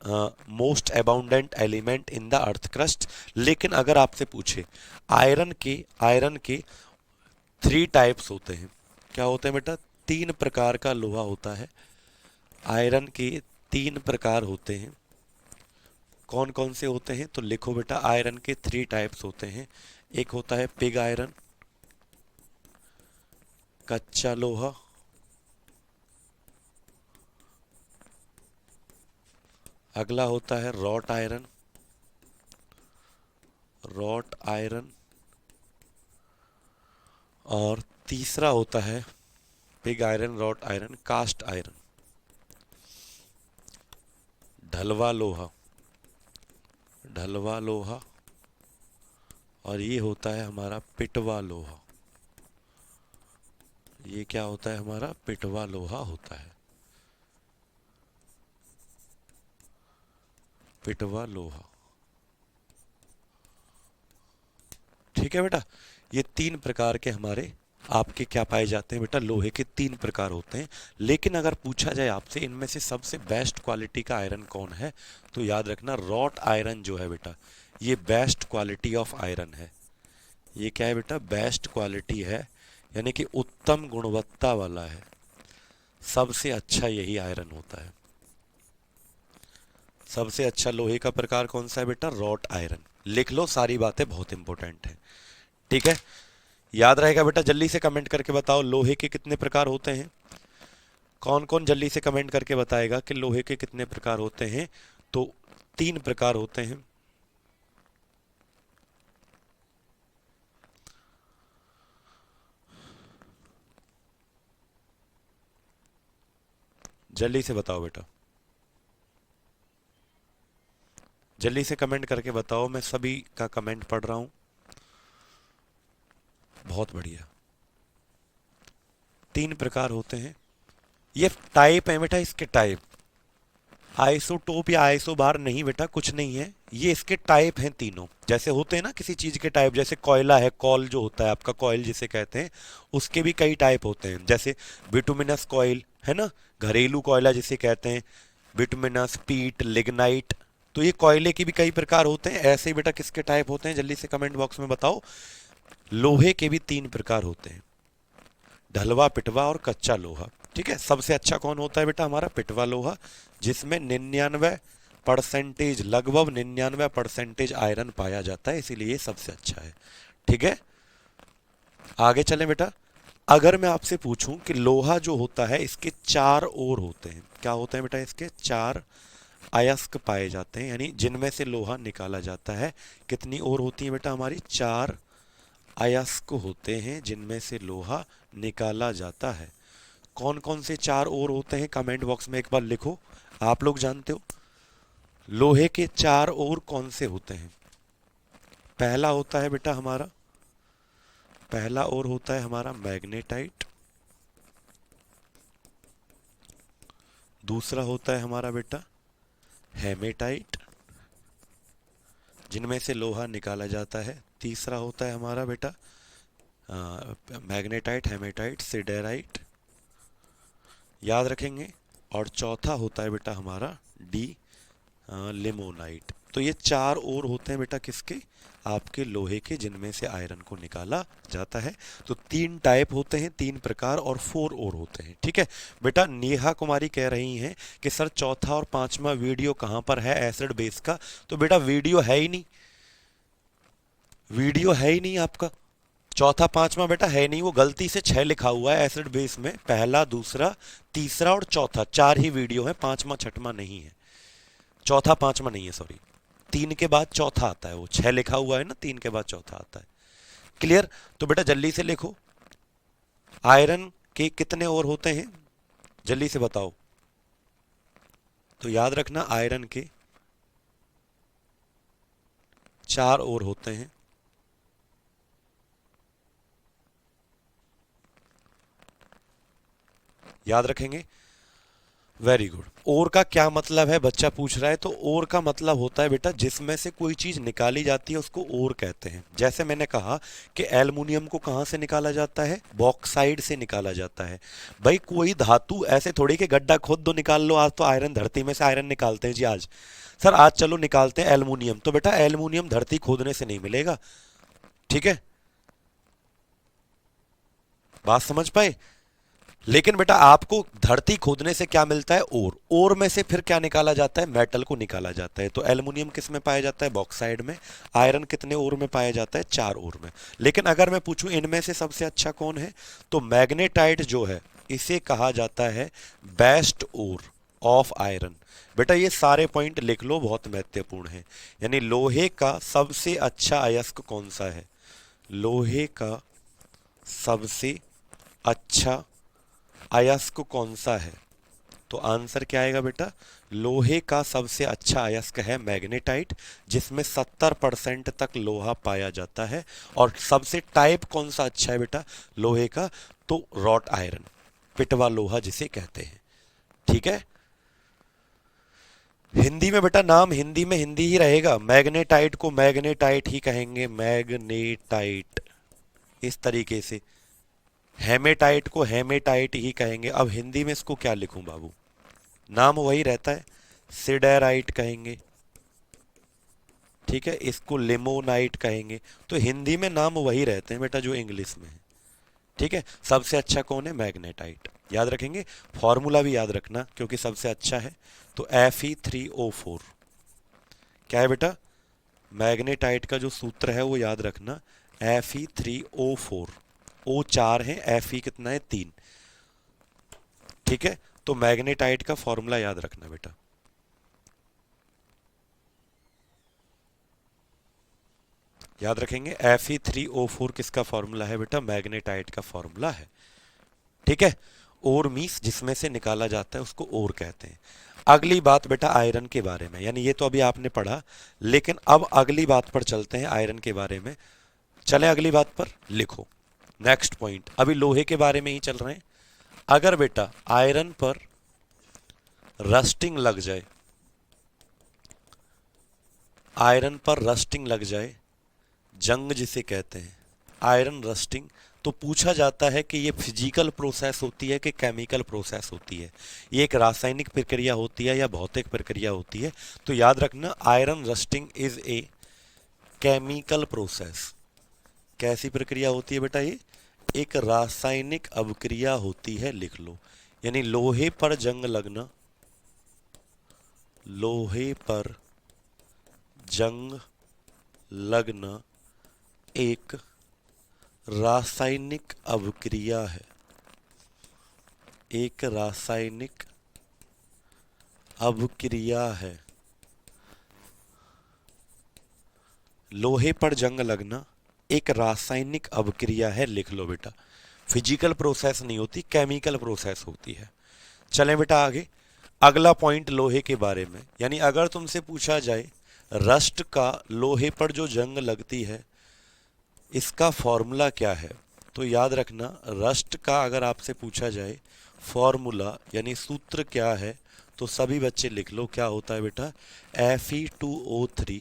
most abundant element in the earth crust. लेकिन अगर आपसे पूछे, आयरन के 3 टाइप्स होते हैं। क्या होते हैं बेटा? 3 प्रकार का लोहा होता है। आयरन के 3 प्रकार होते हैं। कौन कौन से होते हैं? तो लिखो बेटा, आयरन के 3 टाइप्स होते हैं। एक होता है पिग आयरन, कच्चा लोहा। अगला होता है रॉट आयरन, रॉट आयरन। और तीसरा होता है pig iron, wrought iron, cast iron, ढलवा लोहा, ढलवा लोहा। और ये होता है हमारा पिटवा लोहा। ये क्या होता है? हमारा पिटवा लोहा होता है, पिटवा लोहा। ठीक है बेटा, ये 3 प्रकार के हमारे आपके क्या पाए जाते हैं बेटा, लोहे के 3 प्रकार होते हैं। लेकिन अगर पूछा जाए आपसे इनमें से सबसे बेस्ट क्वालिटी का आयरन कौन है, तो याद रखना रॉट आयरन जो है बेटा, ये बेस्ट क्वालिटी ऑफ आयरन है। ये क्या है बेटा, बेस्ट क्वालिटी है, यानी कि उत्तम गुणवत्ता वाला है। सबसे अच्छा यही आयरन होता है। सबसे अच्छा लोहे का प्रकार कौन सा है बेटा, रॉट आयरन। लिख लो, सारी बातें बहुत इंपॉर्टेंट है। ठीक है, याद रहेगा बेटा। जल्दी से कमेंट करके बताओ लोहे के कितने प्रकार होते हैं। कौन कौन जल्दी से कमेंट करके बताएगा कि लोहे के कितने प्रकार होते हैं। तो 3 प्रकार होते हैं। जल्दी से बताओ बेटा, जल्दी से कमेंट करके बताओ। मैं सभी का कमेंट पढ़ रहा हूं। बहुत बढ़िया, 3 प्रकार होते हैं। ये टाइप है बेटा, इसके टाइप। आइसोटोप या आइसोबार नहीं बेटा, कुछ नहीं है। ये इसके टाइप हैं तीनों। जैसे होते हैं ना किसी चीज के टाइप, जैसे कोयला है, कॉल जो होता है आपका, कॉयल जिसे कहते हैं, उसके भी कई टाइप होते हैं। जैसे बिटुमिनस कॉयल है ना, घरेलू कोयला जिसे कहते हैं, बिटुमिनस, पीट, लिग्नाइट। तो ये कोयले के भी कई प्रकार होते हैं। ऐसे ही बेटा किसके टाइप होते हैं, जल्दी से कमेंट बॉक्स में बताओ। लोहे के भी 3 प्रकार होते हैं, ढलवा, पिटवा और कच्चा लोहा। ठीक है, सबसे अच्छा कौन होता है बेटा, हमारा पिटवा लोहा, जिसमें 99% लगभग 99% आयरन पाया जाता है, इसीलिए सबसे अच्छा है। ठीक है, आगे चलें बेटा। अगर मैं आपसे पूछूं कि लोहा जो होता है इसके 4 ओर होते हैं, क्या होते हैं बेटा, इसके 4 अयस्क पाए जाते हैं, यानी जिनमें से लोहा निकाला जाता है। कितनी ओर होती है बेटा, हमारी 4 अयस्क होते हैं जिनमें से लोहा निकाला जाता है। कौन कौन से 4 ओर होते हैं, कमेंट बॉक्स में एक बार लिखो। आप लोग जानते हो लोहे के 4 ओर कौन से होते हैं। पहला होता है बेटा हमारा, पहला ओर होता है हमारा मैग्नेटाइट। दूसरा होता है हमारा बेटा हेमेटाइट, जिनमें से लोहा निकाला जाता है। तीसरा होता है हमारा बेटा मैग्नेटाइट, हेमेटाइट, सिडेराइट, याद रखेंगे। और चौथा होता है बेटा हमारा डी लिमोनाइट। तो ये 4 ओर होते हैं बेटा किसके, आपके लोहे के, जिनमें से आयरन को निकाला जाता है। तो 3 टाइप होते हैं, 3 प्रकार, और 4 ओर होते हैं। ठीक है बेटा। नेहा कुमारी कह रही हैं कि सर चौथा और 5वां वीडियो कहाँ पर है एसिड बेस का। तो बेटा वीडियो है ही नहीं, वीडियो है ही नहीं आपका। चौथा 5वां बेटा है नहीं, वो गलती से 6 लिखा हुआ है एसिड बेस में। पहला, दूसरा, तीसरा और चौथा, 4 ही वीडियो है, 5वां 6वां नहीं है। चौथा 5वां नहीं है, सॉरी। 3 के बाद चौथा आता है, वो 6 लिखा हुआ है ना, 3 के बाद चौथा आता है। क्लियर। तो बेटा जल्दी से लिखो, आयरन के कितने ओर होते हैं, जल्दी से बताओ। तो याद रखना आयरन के 4 ओर होते हैं। याद रखेंगे, वेरी गुड। ओर का क्या मतलब है, बच्चा पूछ रहा है। तो ओर का मतलब होता है बेटा जिसमें से कोई चीज निकाली जाती है, उसको ओर कहते हैं। जैसे मैंने कहा कि एल्युमिनियम को कहां से निकाला जाता है, बॉक्साइड से निकाला जाता है। भाई कोई धातु ऐसे थोड़ी कि गड्ढा खोद दो निकाल लो। आज तो आयरन, धरती में से आयरन निकालते हैं जी आज। सर आज चलो निकालते हैं एल्युमिनियम, तो बेटा एल्युमिनियम धरती खोदने से नहीं मिलेगा। ठीक है, बात समझ पाए। लेकिन बेटा आपको धरती खोदने से क्या मिलता है, ओर। ओर में से फिर क्या निकाला जाता है, मेटल को निकाला जाता है। तो एल्युमिनियम किस में पाया जाता है, बॉक्साइड में। आयरन कितने ओर में पाया जाता है, 4 ओर में। लेकिन अगर मैं पूछूं इनमें से सबसे अच्छा कौन है, तो मैग्नेटाइट जो है इसे कहा जाता है बेस्ट ओर ऑफ आयरन। बेटा ये सारे पॉइंट लिख लो, बहुत महत्वपूर्ण है। यानी लोहे का सबसे अच्छा अयस्क कौन सा है, लोहे का सबसे अच्छा अयस्क कौन सा है। तो आंसर क्या आएगा बेटा, लोहे का सबसे अच्छा अयस्क है मैग्नेटाइट, जिसमें 70% तक लोहा पाया जाता है। और सबसे टाइप कौन सा अच्छा है बेटा लोहे का, तो रॉट आयरन, पिटवा लोहा जिसे कहते हैं। ठीक है, हिंदी में बेटा नाम हिंदी में हिंदी ही रहेगा। मैग्नेटाइट को मैग्नेटाइट ही कहेंगे, मैग्नेटाइट, इस तरीके से। हेमेटाइट को हेमेटाइट ही कहेंगे। अब हिंदी में इसको क्या लिखूं बाबू, नाम वही रहता है, सिडेराइट कहेंगे, ठीक है, इसको लिमोनाइट कहेंगे। तो हिंदी में नाम वही रहते हैं बेटा जो इंग्लिश में है, ठीक है। सबसे अच्छा कौन है, मैग्नेटाइट, याद रखेंगे। फॉर्मूला भी याद रखना क्योंकि सबसे अच्छा है। तो Fe3O4 क्या है बेटा, मैग्नेटाइट का जो सूत्र है वो याद रखना, Fe3O4, O 4 है, Fe कितना है 3, ठीक है। तो मैग्नेटाइट का फॉर्मूला याद रखना बेटा, याद रखेंगे। Fe3O4 किसका फॉर्मूला है बेटा, मैग्नेटाइट का फॉर्मूला है, ठीक है। ओर मीस जिसमें से निकाला जाता है उसको ओर कहते हैं। अगली बात बेटा आयरन के बारे में, यानी ये तो अभी आपने पढ़ा, लेकिन अब अगली बात पर चलते हैं आयरन के बारे में। चले अगली बात पर, लिखो नेक्स्ट पॉइंट, अभी लोहे के बारे में ही चल रहे हैं। अगर बेटा आयरन पर रस्टिंग लग जाए, आयरन पर रस्टिंग लग जाए, जंग जिसे कहते हैं, आयरन रस्टिंग, तो पूछा जाता है कि ये फिजिकल प्रोसेस होती है कि केमिकल प्रोसेस होती है, ये एक रासायनिक प्रक्रिया होती है या भौतिक प्रक्रिया होती है। तो याद रखना iron rusting is a chemical process. कैसी प्रक्रिया होती है बेटा, ये एक रासायनिक अभिक्रिया होती है, लिख लो। यानी लोहे पर जंग लगना, लोहे पर जंग लगना एक रासायनिक अभिक्रिया है, एक रासायनिक अभिक्रिया है। लोहे पर जंग लगना एक रासायनिक अभिक्रिया है, लिख लो बेटा। फिजिकल प्रोसेस नहीं होती, केमिकल प्रोसेस होती है। चलें बेटा आगे, अगला पॉइंट लोहे के बारे में, यानी अगर तुमसे पूछा जाए रस्ट का लोहे पर जो जंग लगती है इसका फॉर्मूला क्या है, तो याद रखना रस्ट का अगर आपसे पूछा जाए फॉर्मूला यानी सूत्र क्या है, तो सभी बच्चे लिख लो क्या होता है बेटा, Fe2O3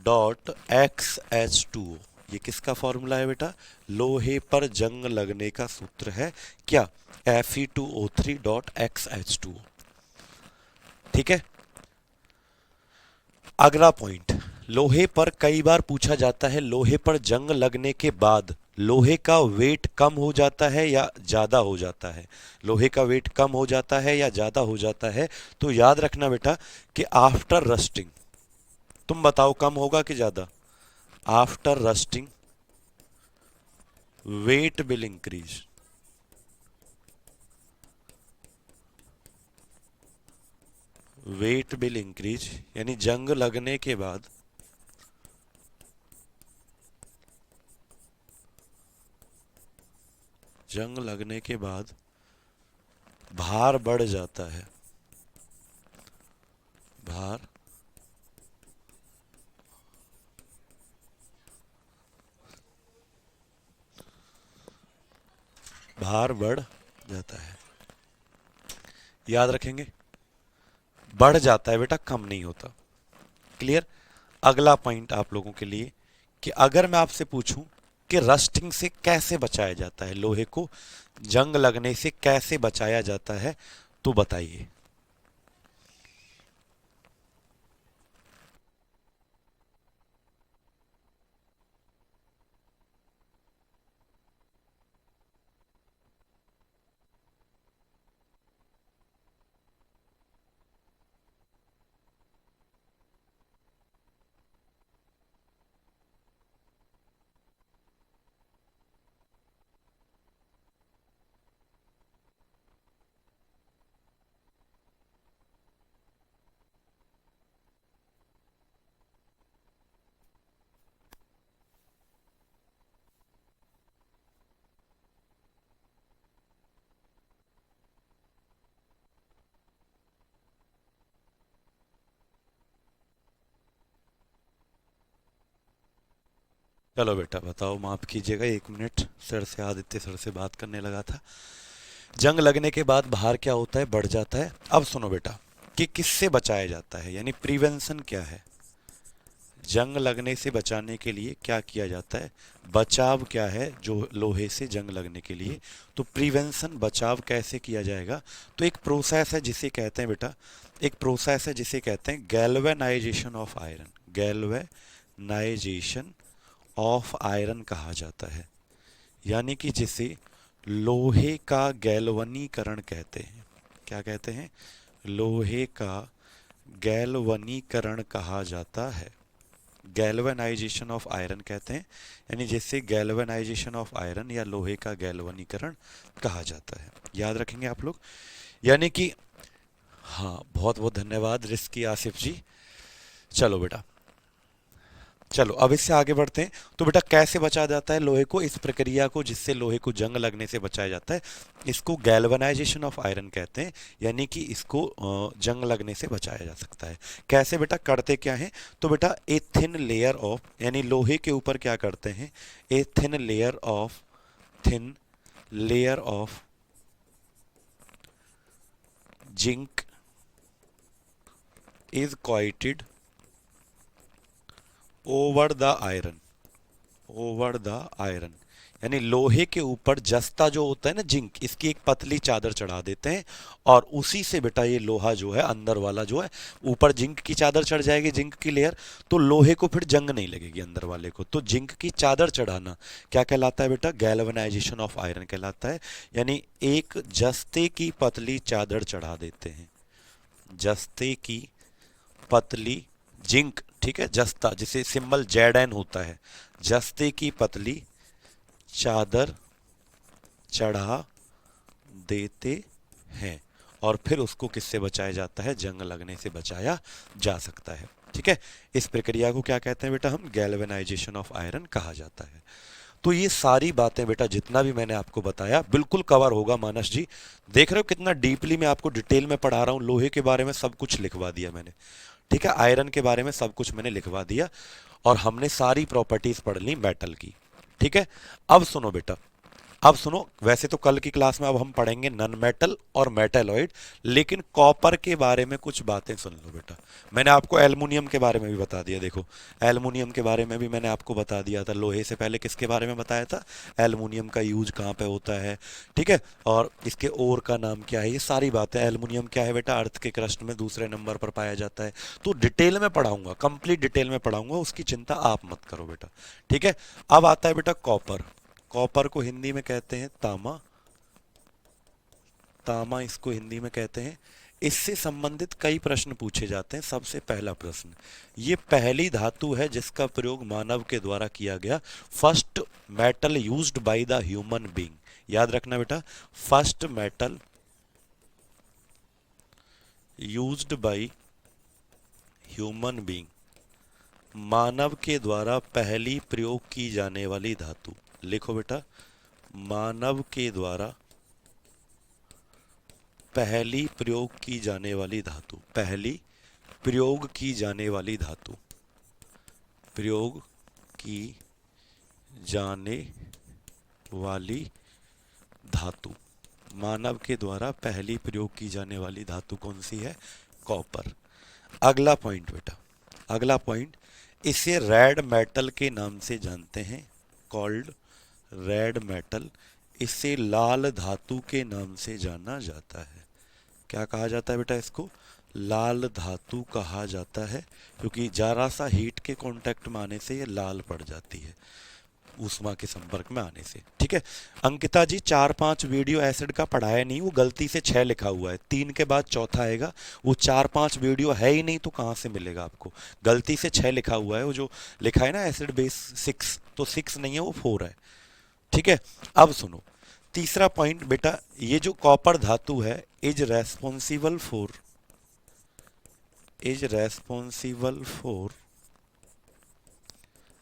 डॉट XH2O। ये किसका फॉर्मूला है बेटा, लोहे पर जंग लगने का सूत्र है क्या, Fe2O3 डॉट XH2O, ठीक है। अगला पॉइंट, लोहे पर कई बार पूछा जाता है लोहे पर जंग लगने के बाद लोहे का वेट कम हो जाता है या ज्यादा हो जाता है, लोहे का वेट कम हो जाता है या ज्यादा हो जाता है। तो याद रखना बेटा कि आफ्टर रस्टिंग, तुम बताओ कम होगा कि ज्यादा, after rusting weight will increase, weight will increase, यानी जंग लगने के बाद जंग लगने के बाद भार बढ़ जाता है, भार भार बढ़ जाता है, याद रखेंगे। बढ़ जाता है बेटा, कम नहीं होता, क्लियर। अगला पॉइंट आप लोगों के लिए कि अगर मैं आपसे पूछूं कि रस्टिंग से कैसे बचाया जाता है, लोहे को जंग लगने से कैसे बचाया जाता है, तो बताइए। चलो बेटा बताओ, माफ कीजिएगा 1 मिनट, सर से आदित्य सर से बात करने लगा था। जंग लगने के बाद भार क्या होता है, बढ़ जाता है। अब सुनो बेटा कि किससे बचाया जाता है, यानी प्रिवेंशन क्या है, जंग लगने से बचाने के लिए क्या किया जाता है? बचाव क्या है जो लोहे से जंग लगने के लिए? तो प्रिवेंशन, बचाव कैसे किया जाएगा? तो एक प्रोसेस है जिसे कहते हैं बेटा, एक प्रोसेस है जिसे कहते हैं galvanisation of iron. Galvanisation of iron कहा जाता है, यानी कि जिसे लोहे का गैल्वनीकरण कहते हैं। क्या कहते हैं? लोहे का गैल्वनीकरण कहा जाता है। गैल्वेनाइजेशन ऑफ आयरन कहते हैं, यानी जिससे गैल्वेनाइजेशन ऑफ आयरन या लोहे का गैल्वनीकरण कहा जाता है। याद रखेंगे आप लोग, यानी कि हाँ, बहुत बहुत धन्यवाद रिस्की आसिफ जी। चलो बेटा, चलो अब इससे आगे बढ़ते हैं। तो बेटा कैसे बचाया जाता है लोहे को? इस प्रक्रिया को जिससे लोहे को जंग लगने से बचाया जाता है, इसको गैल्वनाइजेशन ऑफ आयरन कहते हैं, यानी कि इसको जंग लगने से बचाया जा सकता है। कैसे बेटा? करते क्या है? तो बेटा ए थिन लेयर ऑफ, यानी लोहे के ऊपर क्या करते हैं? A thin layer of, thin layer of zinc is coated over the iron, over the iron, यानी लोहे के ऊपर जस्ता जो होता है ना, जिंक, इसकी एक पतली चादर चढ़ा देते हैं और उसी से बेटा ये लोहा जो है अंदर वाला जो है, ऊपर जिंक की चादर चढ़ जाएगी, जिंक की लेयर, तो लोहे को फिर जंग नहीं लगेगी अंदर वाले को। तो जिंक की चादर चढ़ाना क्या कहलाता है बेटा? गैल्वेनाइजेशन ऑफ आयरन कहलाता है, यानी एक जस्ते की पतली चादर चढ़ा देते हैं। जस्ते की पतली, जिंक, ठीक है, जस्ता जिसे सिंबल जेड होता है, जस्ते की पतली चादर चढ़ा देते हैं और फिर उसको किससे बचाया जाता है? जंग लगने से बचाया जा सकता है। ठीक है, इस प्रक्रिया को क्या कहते हैं बेटा? हम गैल्वेनाइजेशन ऑफ आयरन कहा जाता है। तो ये सारी बातें बेटा जितना भी मैंने आपको बताया बिल्कुल कवर होगा मानस जी। देख रहे हो कितना डीपली मैं आपको डिटेल में पढ़ा रहा हूँ। लोहे के बारे में सब कुछ लिखवा दिया मैंने, ठीक है, आयरन के बारे में सब कुछ मैंने लिखवा दिया और हमने सारी प्रॉपर्टीज पढ़ ली मेटल की। ठीक है, अब सुनो बेटा, अब सुनो, वैसे तो कल की क्लास में अब हम पढ़ेंगे नन मेटल और मेटेलॉइड, लेकिन कॉपर के बारे में कुछ बातें सुन लो बेटा। मैंने आपको एल्युमिनियम के बारे में भी बता दिया, देखो एल्युमिनियम के बारे में भी मैंने आपको बता दिया था। लोहे से पहले किसके बारे में बताया था? एल्युमिनियम का यूज कहाँ पे होता है, ठीक है, और इसके ओर का नाम क्या है, ये सारी बातें। एल्युमिनियम क्या है बेटा? अर्थ के क्रस्ट में दूसरे नंबर पर पाया जाता है। तो डिटेल में पढ़ाऊंगा, कंप्लीट डिटेल में पढ़ाऊंगा, उसकी चिंता आप मत करो बेटा। ठीक है, अब आता है बेटा कॉपर। कॉपर को हिंदी में कहते हैं तामा, तामा इसको हिंदी में कहते हैं। इससे संबंधित कई प्रश्न पूछे जाते हैं। सबसे पहला प्रश्न, ये पहली धातु है जिसका प्रयोग मानव के द्वारा किया गया। First metal used by the human being. याद रखना बेटा, first metal used by human being, मानव के द्वारा पहली प्रयोग की जाने वाली धातु। लिखो बेटा, मानव के द्वारा पहली प्रयोग की जाने वाली धातु, पहली प्रयोग की जाने वाली धातु, प्रयोग की जाने वाली धातु, मानव के द्वारा पहली प्रयोग की जाने वाली धातु कौन सी है? कॉपर। अगला पॉइंट बेटा, अगला पॉइंट, इसे रेड मेटल के नाम से जानते हैं, कॉल्ड रेड मेटल। इसे लाल धातु के नाम से जाना जाता है। क्या कहा जाता है बेटा? इसको लाल धातु कहा जाता है, क्योंकि जरा सा हीट के कांटेक्ट में आने से ये लाल पड़ जाती है, ऊष्मा के संपर्क में आने से। ठीक है, अंकिता जी 4-5 वीडियो एसिड का पढ़ाया नहीं, वो गलती से 6 लिखा हुआ है, 3 के बाद चौथा आएगा। वो 4-5 वीडियो है ही नहीं तो कहाँ से मिलेगा आपको? गलती से 6 लिखा हुआ है, वो जो लिखा है ना एसिड बेस 6, तो 6 नहीं है, वो 4 है। ठीक है, अब सुनो तीसरा पॉइंट बेटा, ये जो कॉपर धातु है is responsible for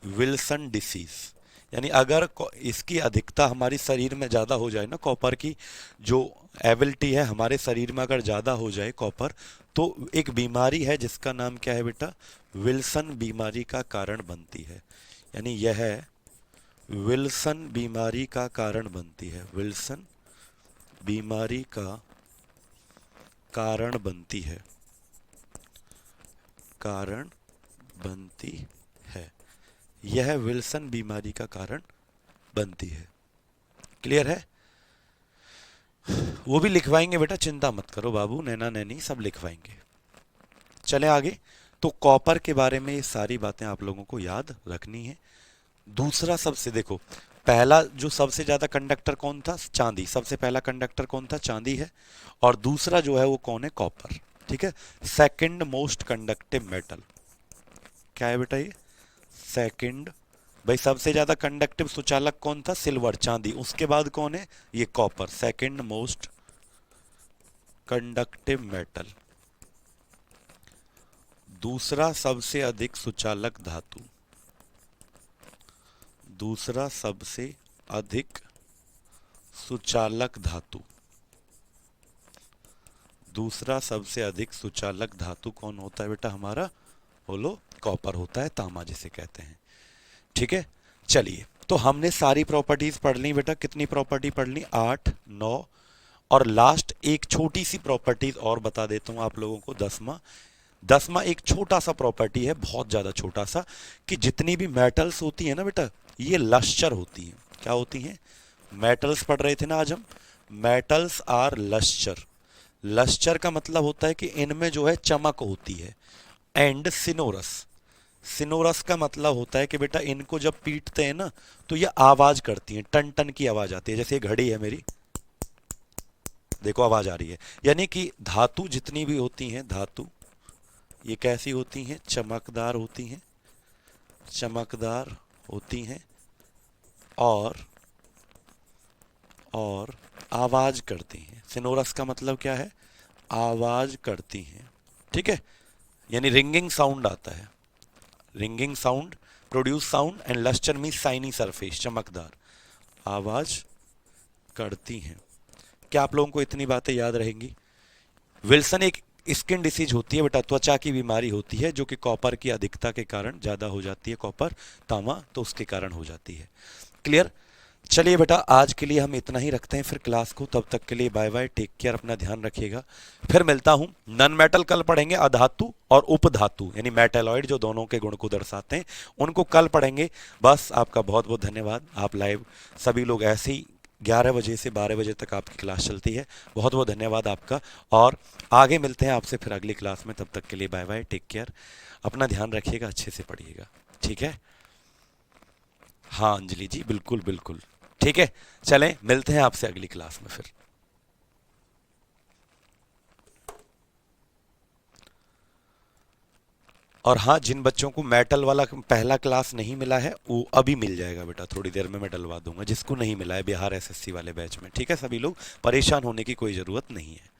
Wilson disease. यानी अगर इसकी अधिकता हमारी शरीर में ज़्यादा हो जाए ना, कॉपर की जो एबिलिटी है हमारे शरीर में अगर ज़्यादा हो जाए कॉपर, तो एक बीमारी है जिसका नाम क्या है बेटा? विल्सन बीमारी का कारण बनती है। यानी यह विल्सन बीमारी का कारण बनती है, विल्सन बीमारी का कारण बनती है, कारण बनती यह विल्सन बीमारी का कारण बनती है। क्लियर है? वो भी लिखवाएंगे बेटा, चिंता मत करो बाबू, नैना नैनी सब लिखवाएंगे। चले आगे। तो कॉपर के बारे में ये सारी बातें आप लोगों को याद रखनी है। दूसरा सबसे देखो, पहला जो सबसे ज्यादा कंडक्टर कौन था? चांदी। सबसे पहला कंडक्टर कौन था? चांदी है। और दूसरा जो है वो कौन है? कॉपर। ठीक है। सेकंड मोस्ट कंडक्टिव मेटल क्या है बेटा? ये सेकंड। भाई सबसे ज्यादा कंडक्टिव सुचालक कौन था? सिल्वर, चांदी। उसके बाद कौन है? ये copper, second most conductive metal. दूसरा सबसे अधिक सुचालक धातु, दूसरा सबसे अधिक सुचालक धातु, दूसरा सबसे अधिक सुचालक धातु कौन होता है बेटा? हमारा बोलो, कॉपर होता है, तांबा जिसे कहते हैं। ठीक है। चलिए, तो हमने सारी प्रॉपर्टीज पढ़ ली बेटा। कितनी प्रॉपर्टी पढ़ ली? 8, 9। और लास्ट एक छोटी सी प्रॉपर्टीज और बता देता हूं आप लोगों को, 10वां। 10वां एक छोटा सा प्रॉपर्टी है, बहुत ज्यादा छोटा सा, कि जितनी भी मेटल्स होती है ना बेटा, ये लश्चर होती हैं। क्या होती हैं? मेटल्स पढ़ रहे थे ना आज हम। Metals are lustre. लश्चर का मतलब होता है कि इनमें जो है चमक होती है। एंड सिनोरस, सिनोरस का मतलब होता है कि बेटा इनको जब पीटते हैं ना तो ये आवाज करती हैं, टन टन की आवाज आती है। जैसे ये घड़ी है मेरी, देखो आवाज आ रही है। यानी कि धातु जितनी भी होती हैं, धातु ये कैसी होती हैं? चमकदार होती हैं, चमकदार होती हैं और आवाज करती हैं। सिनोरस का मतलब क्या है? आवाज करती हैं। ठीक है। यानी रिंगिंग साउंड आता है। Ringing sound, produce sound, and lustre mean shiny surface, चमकदार, आवाज करती हैं। क्या आप लोगों को इतनी बातें याद रहेंगी? विल्सन एक स्किन डिसीज होती है बेटा, त्वचा की बीमारी होती है, जो कि कॉपर की अधिकता के कारण ज्यादा हो जाती है। कॉपर, तांबा, तो उसके कारण हो जाती है। क्लियर? चलिए बेटा, आज के लिए हम इतना ही रखते हैं फिर क्लास को। तब तक के लिए बाय बाय, टेक केयर, अपना ध्यान रखिएगा। फिर मिलता हूं। नन मेटल कल पढ़ेंगे, अधातु और उपधातु यानी मेटेलॉइड जो दोनों के गुण को दर्शाते हैं, उनको कल पढ़ेंगे। बस आपका बहुत बहुत धन्यवाद। आप लाइव सभी लोग ऐसे ही 11 बजे से 12 बजे तक आपकी क्लास चलती है। बहुत बहुत धन्यवाद आपका, और आगे मिलते हैं आपसे फिर अगली क्लास में। तब तक के लिए बाय बाय, टेक केयर, अपना ध्यान रखिएगा, अच्छे से पढ़िएगा। ठीक है? हाँ अंजलि जी, बिल्कुल बिल्कुल। ठीक है, चलें, मिलते हैं आपसे अगली क्लास में फिर। और हाँ, जिन बच्चों को मेटल वाला पहला क्लास नहीं मिला है वो अभी मिल जाएगा बेटा, थोड़ी देर में मैं डलवा दूंगा जिसको नहीं मिला है बिहार एसएससी वाले बैच में। ठीक है? सभी लोग परेशान होने की कोई ज़रूरत नहीं है।